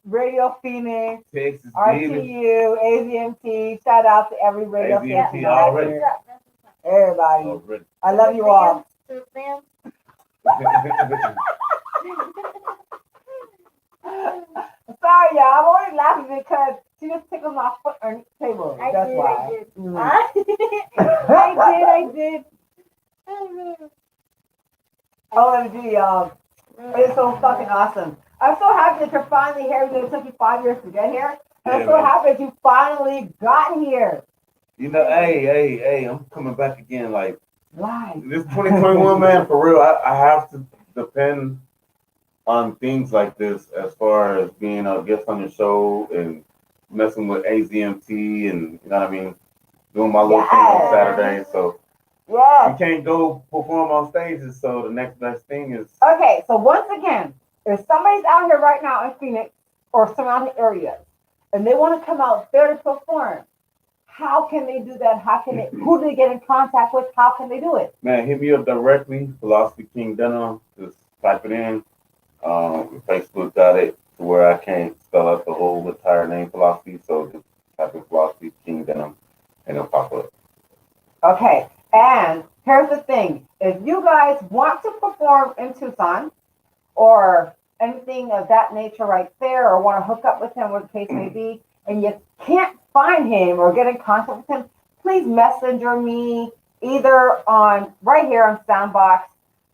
Radio Phoenix, Texas, Davis, RTU, AZMT. Shout out to every radio AZMT station. already. Everybody. Already. I love you all. To them. Sorry, y'all. I'm only laughing because she just tickled my foot on the table. That's why. I did. Mhm. I did. OMG, y'all. It's so fucking awesome. I'm so happy that you're finally here. It took you 5 years to get here. I'm Yeah, so man. happy that you finally got here. You know, hey, I'm coming back again. Like Why? this 2021, man, for real. I have to depend on things like this as far as being a guest on your show and messing with AZMT and you know what I mean, doing my little thing on Saturday. So Yeah. you can't go perform on stages. So the next best thing is Okay, so once again, if somebody's out here right now in Phoenix or surrounding areas and they want to come out there to perform, how can they do that? How can they? Who do they get in contact with? How can they do it? man, hit me up directly, Philosophy King Denim. Just type it in. Facebook got it to where I can't spell out the whole entire name Philosophy, so just type in Philosophy King Denim and it'll pop up. Okay, and here's the thing: if you guys want to perform in Tucson or anything of that nature right there, or want to hook up with him, whatever the case may be, and you can't find him or get in contact with him, please messenger me either on right here on Soundbox.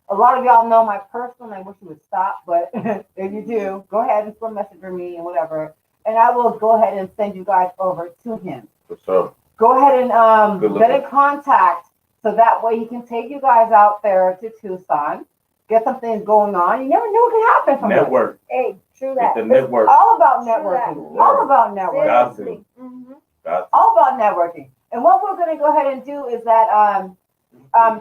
A lot of y'all know my personal name. I wish you would stop, but if you do, go ahead and still messenger me and whatever, and I will go ahead and send you guys over to him. For sure. Go ahead and Good get looking. in contact so that way he can take you guys out there to Tucson, get something going on. You never know what can happen from it. Network. Hey, true Get that. the network. All about True that. networking. All about networking. Got to. Seriously. Mhm. Got to. All about networking. And what we're going to go ahead and do is that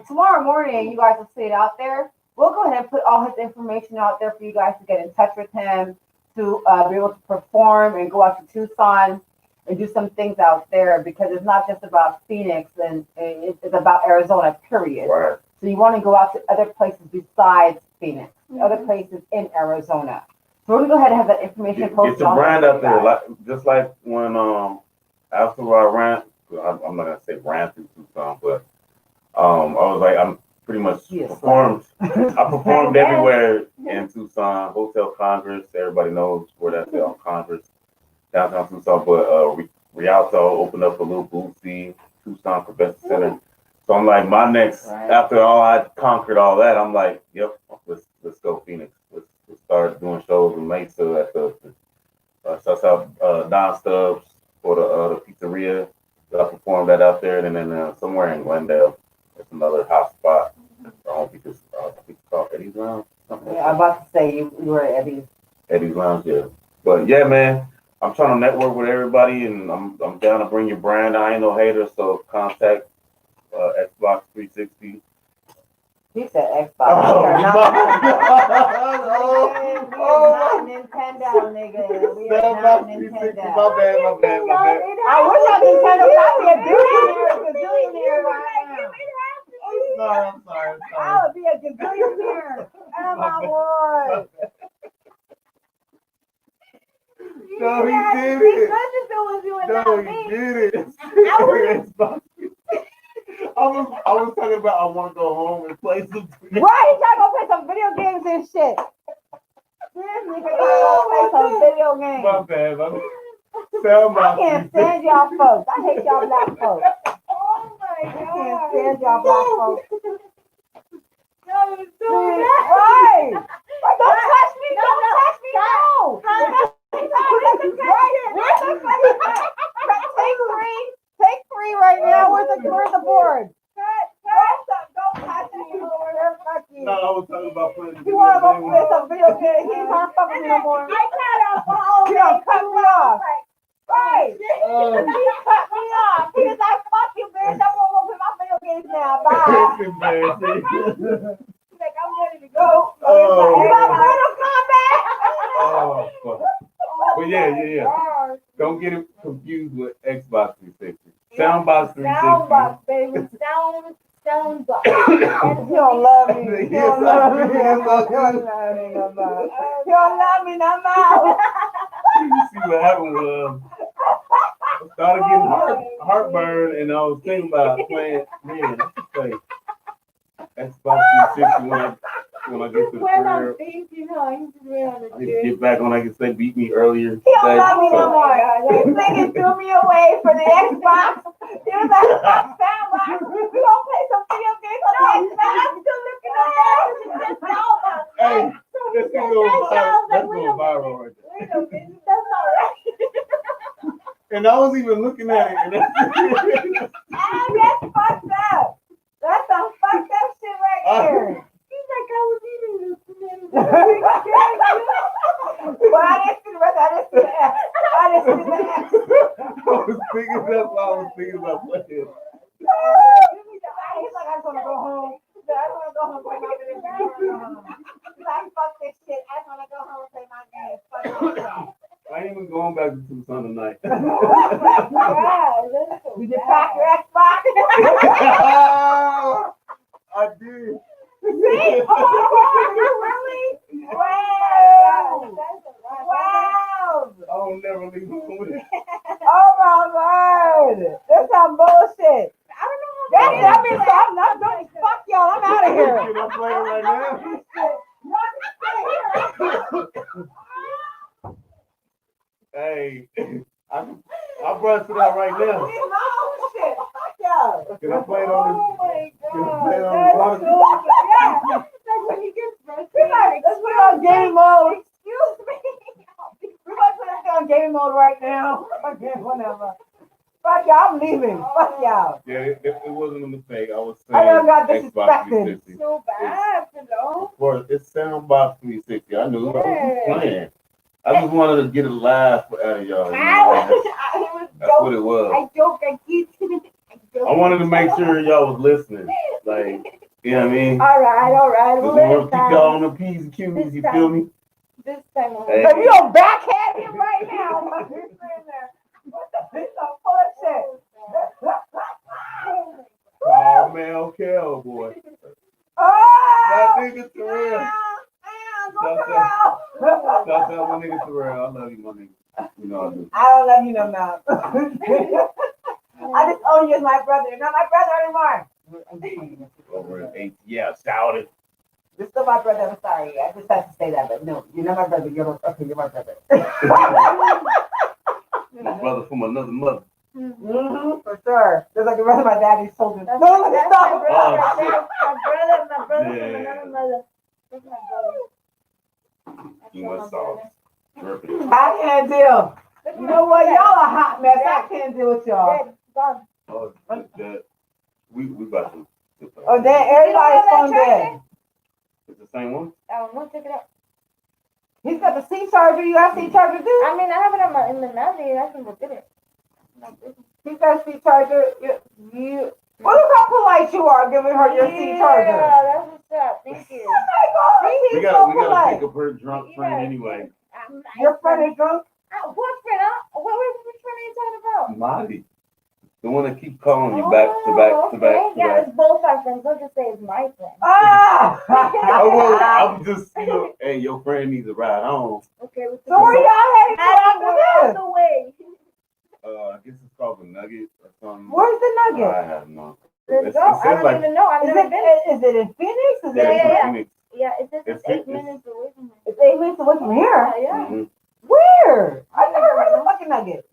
tomorrow morning, you guys will see it out there. We'll go ahead and put all his information out there for you guys to get in touch with him, to be able to perform and go out to Tucson and do some things out there, because it's not just about Phoenix and it's about Arizona, period. Right. So you want to go out to other places besides Phoenix, other places in Arizona. So we're going to go ahead and have that information posted. Get your on brand there up for you there, guys. like just like when after I ran, I'm not gonna say ran through Tucson, but I was like I'm pretty much Yes, performed. I performed everywhere in Tucson, Hotel Congress. Everybody knows where that's at on Congress, downtown Tucson. But Rialto opened up a little boothie, Tucson Convention Center. So I'm like, my next Right. after all I conquered all that, I'm like, yep, let's go Phoenix. Let's start doing shows in Mesa at the shouts out Don Stubbs for the pizzeria. I performed that out there, and then somewhere in Glendale, it's another hot spot. I don't think it's called Eddie's Lounge. Something like Yeah, I'm that. about to say you were at Eddie's. Eddie's Lounge, yeah. But yeah, man, I'm trying to network with everybody, and I'm down to bring your brand. I ain't no hater, so contact Xbox 360. He said Xbox. Oh, We are not oh, Nintendo, nigga. We are Xbox not 360. Nintendo. My bad. I wish I Nintendo could be a gazillionaire right now. I'm sorry. I would be a gazillionaire. Oh my lord. No, he did Chris it. Hutchinson was doing No, that. he Me. did it. I I was talking about I want to go home and play some. Right, he trying to go play some video games and shit. This nigga trying to play some video games. My bad. Sound I can't stand y'all folks. I hate y'all black folks. Oh my I god. can't stand y'all black folks. That was so bad. Right. Like, don't touch me. Don't touch me. No. Take three right now. Where's the board? Don't touch me. Fuck you. No, I was talking about playing. You want to go play some video games? He ain't trying to fuck with me no more. He done cut me off. Right. He cut me off. He was like, fuck you, bitch. I'm gonna go play my video games now. Bye. It's embarrassing. He's like, I'm ready to go. Oh, You got Mortal Kombat? Oh, fuck. But yeah. Don't get it confused with Xbox 360. Soundbox 360. Soundbox, baby. Soundbox. He don't love me. He don't love me. He Yes, I don't love me no more. He don't love me no more. You see what happened was I started getting heartburn, and I was thinking about playing. Man, I should play Xbox 360 when I get to the When I'm career. thinking, huh? He's really I need to get back on. I can say beat me earlier. He don't love me no more. This nigga threw me away for the Xbox. He was like, fuck Soundbox. We gonna play some video games on the Xbox. I'm still looking at that. Soundbox. Hey, this is going viral right there. Wait a minute, that's not right. And I was even looking at it. And That's fucked up. That's some fucked up shit right here. He's like, I was eating this. But I didn't see the rest. I didn't see the F. I didn't see the F. I was thinking that's why I was thinking about playing. He's like, I just want to go home. He said, I just want to go home and play my video game. He's like, fuck this shit. I just want to go home and play my game. Fuck this shit. I ain't even going back to Tucson tonight. Did you pack your Xbox? I did. See? Oh, you really? Wow. Wow. I'll never leave home with it. Oh my word. That's some bullshit. I don't know how That means I'm not doing fuck y'all. I'm out of here. Can I play it right now? Hey, I brought it out right now. It's my own shit. Fuck y'all. Can I play it on Oh my Can I god. play it on the Yeah. Like when he gets Let's frustrated. put it on game mode. Excuse me. We're going to put it on game mode right now. Okay, whatever. Fuck y'all. I'm leaving. Fuck y'all. Yeah, it wasn't a mistake. I was saying I done got Xbox disrespected. 360. So bad, you know. Of course, it's Soundbox 360. I knew I was Yeah. playing. I just wanted to get a laugh out of y'all. You know? That's what it was. I joke, I kid. I wanted to make sure y'all was listening. Like, you know what I mean? All right. Just Well, want to this keep time. y'all on the P's and Q's, you feel me? This time on. Hey. If you don't backhand him right now, what the he's so full of shit. Oh, man, okay, oh boy. Oh! That nigga Terrell. Go Shout Terrell. out my nigga Terrell. I love you, my nigga. You know I do. I don't love you no more. I just own you as my brother. You're not my brother anymore. Over at 8. Yeah, shout it. You're still my brother. I'm sorry. I just have to say that, but no, you're not my brother. You're my brother. My brother from another mother. Mm-hmm, for sure. Just like the rest of my daddy's children. That's, No, let me that's stop. my brother right shit. there. My brother from Yeah. another mother. That's my brother. That's You my must brother. dripping. I can't deal. Look at You my know what? dad. Y'all a hot mess. I can't deal with y'all. Dead, gone. Oh, that we about to. Oh, then everybody's phone dead. It's the same one. No, take it out. He's got the C charger. You got a C charger too? I mean, I have it on my in the navigator. I can go get it. He's got a C charger. You. Well, look how polite you are giving her your C charger. Yeah, that's what's up. Thank you. Oh my God, We he's so gotta polite. pick up her drunk friend anyway. Your friend is drunk? What friend? Which friend are you talking about? Molly, the one that keeps calling you back to back to back to Yeah, back. it's both our friends. Don't just say it's my friend. Ah! I'm just, hey, your friend needs a ride home. Okay. So where y'all headed to after We're on this? the way. I guess it's called the Nugget or something. Where's the Nugget? I have no. Let's go. I don't even know. I've never been. Is it in Phoenix? Is Yeah, it it's in yeah. Phoenix. Yeah, it says it's 8 It's- minutes away from here. It's 8 minutes away from here. Yeah. Mhm. Where? I never heard of the fucking Nugget.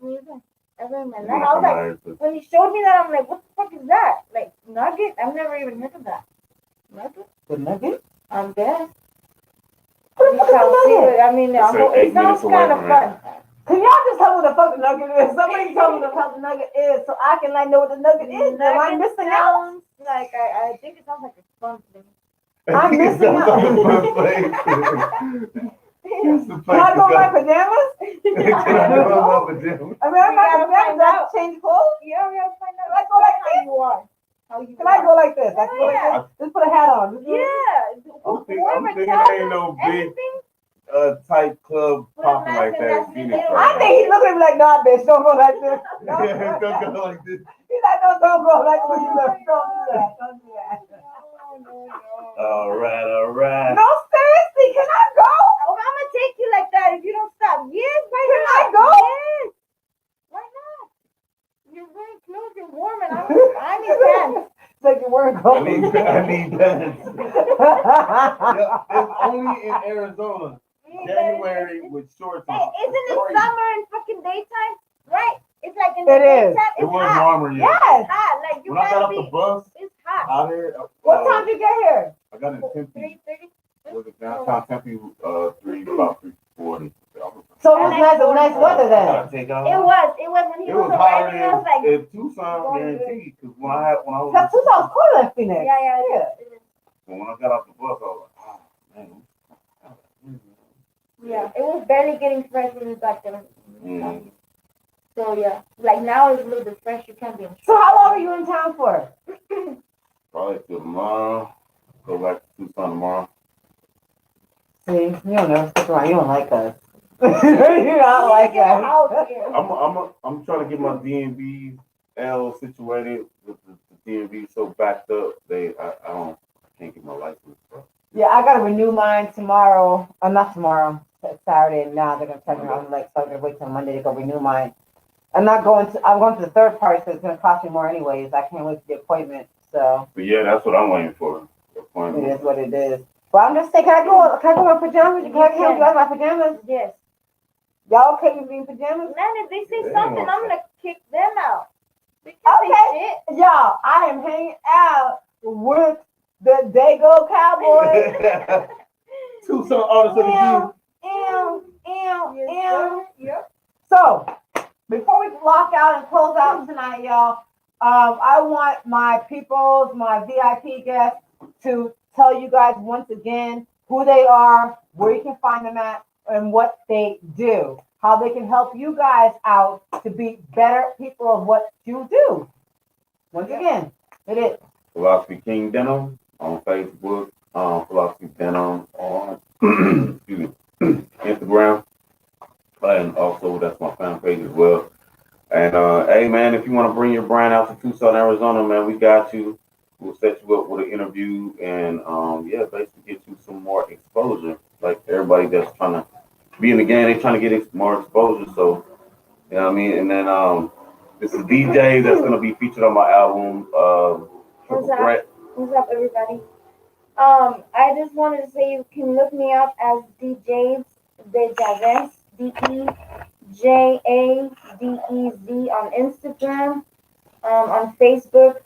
Ever in my You life. wanna I was come like, out here to- when he showed me that, I'm like, what the fuck is that? Like, nugget? I've never even heard of that. Nugget? The Nugget? I'm dead. What the fuck is the Nugget? I mean, It's like 8 it sounds minutes away kind of from fun. Can y'all just tell me what the fuck the Nugget is? Somebody tell me what the fuck the Nugget is so I can like know what the Nugget is. Am I Nugget missing out? sounds like, I think it sounds like a fun thing. I'm missing out. Can I go in my pajamas? Can I go in my pajamas? I mean, I'm We not gotta pajamas. find I have out. to change clothes. Yeah, we gotta find out. Can I go like how you are. How you Can I go like this? I can go like Yeah. this. Just put a hat on. Just do it. Yeah. I'm Whoever thinking tells ain't us no big anything, tight club Put a popping mask like and that. that's in it. Phoenix They don't- I right think he's looking at me like, nah, bitch, don't go like this. now. Yeah, don't go like this. He's like, no, don't go like when you left. Don't do that. Don't do that. No. All right. No, seriously, can I go? I'm gonna take you like that if you don't stop. Yes, why Can not? I go? Yes. Why not? You're wearing clothes, you're warm, and I need pants. It's like you weren't I going. need pants. Yeah, it's only in Arizona. January with shorts Hey, on. isn't it Crazy. summer and fucking daytime? Right? It's like in It the is. daytime, It it's was hot. warmer, yeah. Yes. It's hot. Like you When I got gotta off the be. bus It's hot. out here, What time did you get here? I got in Tempe. 3:30. Was it downtown Tempe? About 3:40. So it was nice weather I then. gotta take off. It was when he It was was hotter arriving. I was like, in Tucson, guaranteed. Because when I was Because Tucson's cooler than Phoenix. yeah. when I got off the bus, I was like, oh man. Yeah, it was barely getting fresh when we got there. Mm. So yeah, like now it's a little bit fresh. You can't be in. So how long are you in town for? Probably till tomorrow. Go back to Tucson tomorrow. See, you don't never stick around. You don't like us. You don't like us. Out here. I'm trying to get my DMV L situated with the DMV so backed up. I can't get my license. Bro. Yeah, I gotta renew mine tomorrow. Not tomorrow. It's Saturday. And now they're gonna tell me I'm like, so I'm gonna wait till Monday to go renew mine. I'm going to the third party, so it's gonna cost me more anyways. I can't wait to the appointment. So But yeah, that's what I'm waiting for. it Appointment. is what it is. But I'm just saying, can I go in my pajamas? Can I help you out in my pajamas? Yes. Y'all okay with being pajamas? Man, if they say Yeah, something, okay. I'm gonna kick them out. They can't say shit. Y'all, I am hanging out with the Dago Cowboys. Tucson artists of the Yep. So, before we lock out and close out tonight, y'all, I want my peoples, my VIP guests, to tell you guys once again who they are, where you can find them at, and what they do. How they can help you guys out to be better people of what you do. Once again, it is. Philosophy King Denim on Facebook, Philosophy Denim on excuse me, Instagram, and also that's my fan page as well. And hey man, if you want to bring your brand out to Tucson, Arizona, man, we got you. We'll set you up with an interview and yeah, basically get you some more exposure. Like everybody that's trying to be in the game, they trying to get more exposure. So you know what I mean. And then this is DJ that's gonna be featured on my album. Triple What's up? Threat. What's up, everybody? I just wanted to say you can look me up as DJ Dejaves, JADEZ on Instagram, on Facebook.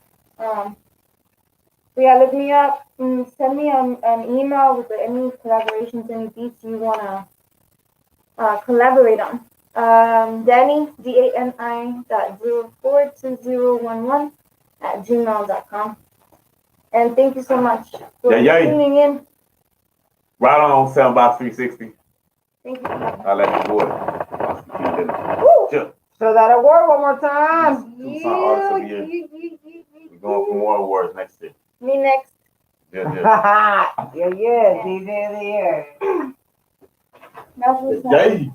Yeah, look me up. Send me an email with any collaborations, any beats you wanna collaborate on. Danny, DANI.042011 @gmail.com. And thank you so much for Yeah. tuning in. Right on, Soundbox 360. Thank you. I let you boy. Woo! Show that award one more time. Tucson Artist of the Year. We're going for more awards next year. Me next. Yeah. Yeah, DJ of the year. That's what's up. Yay.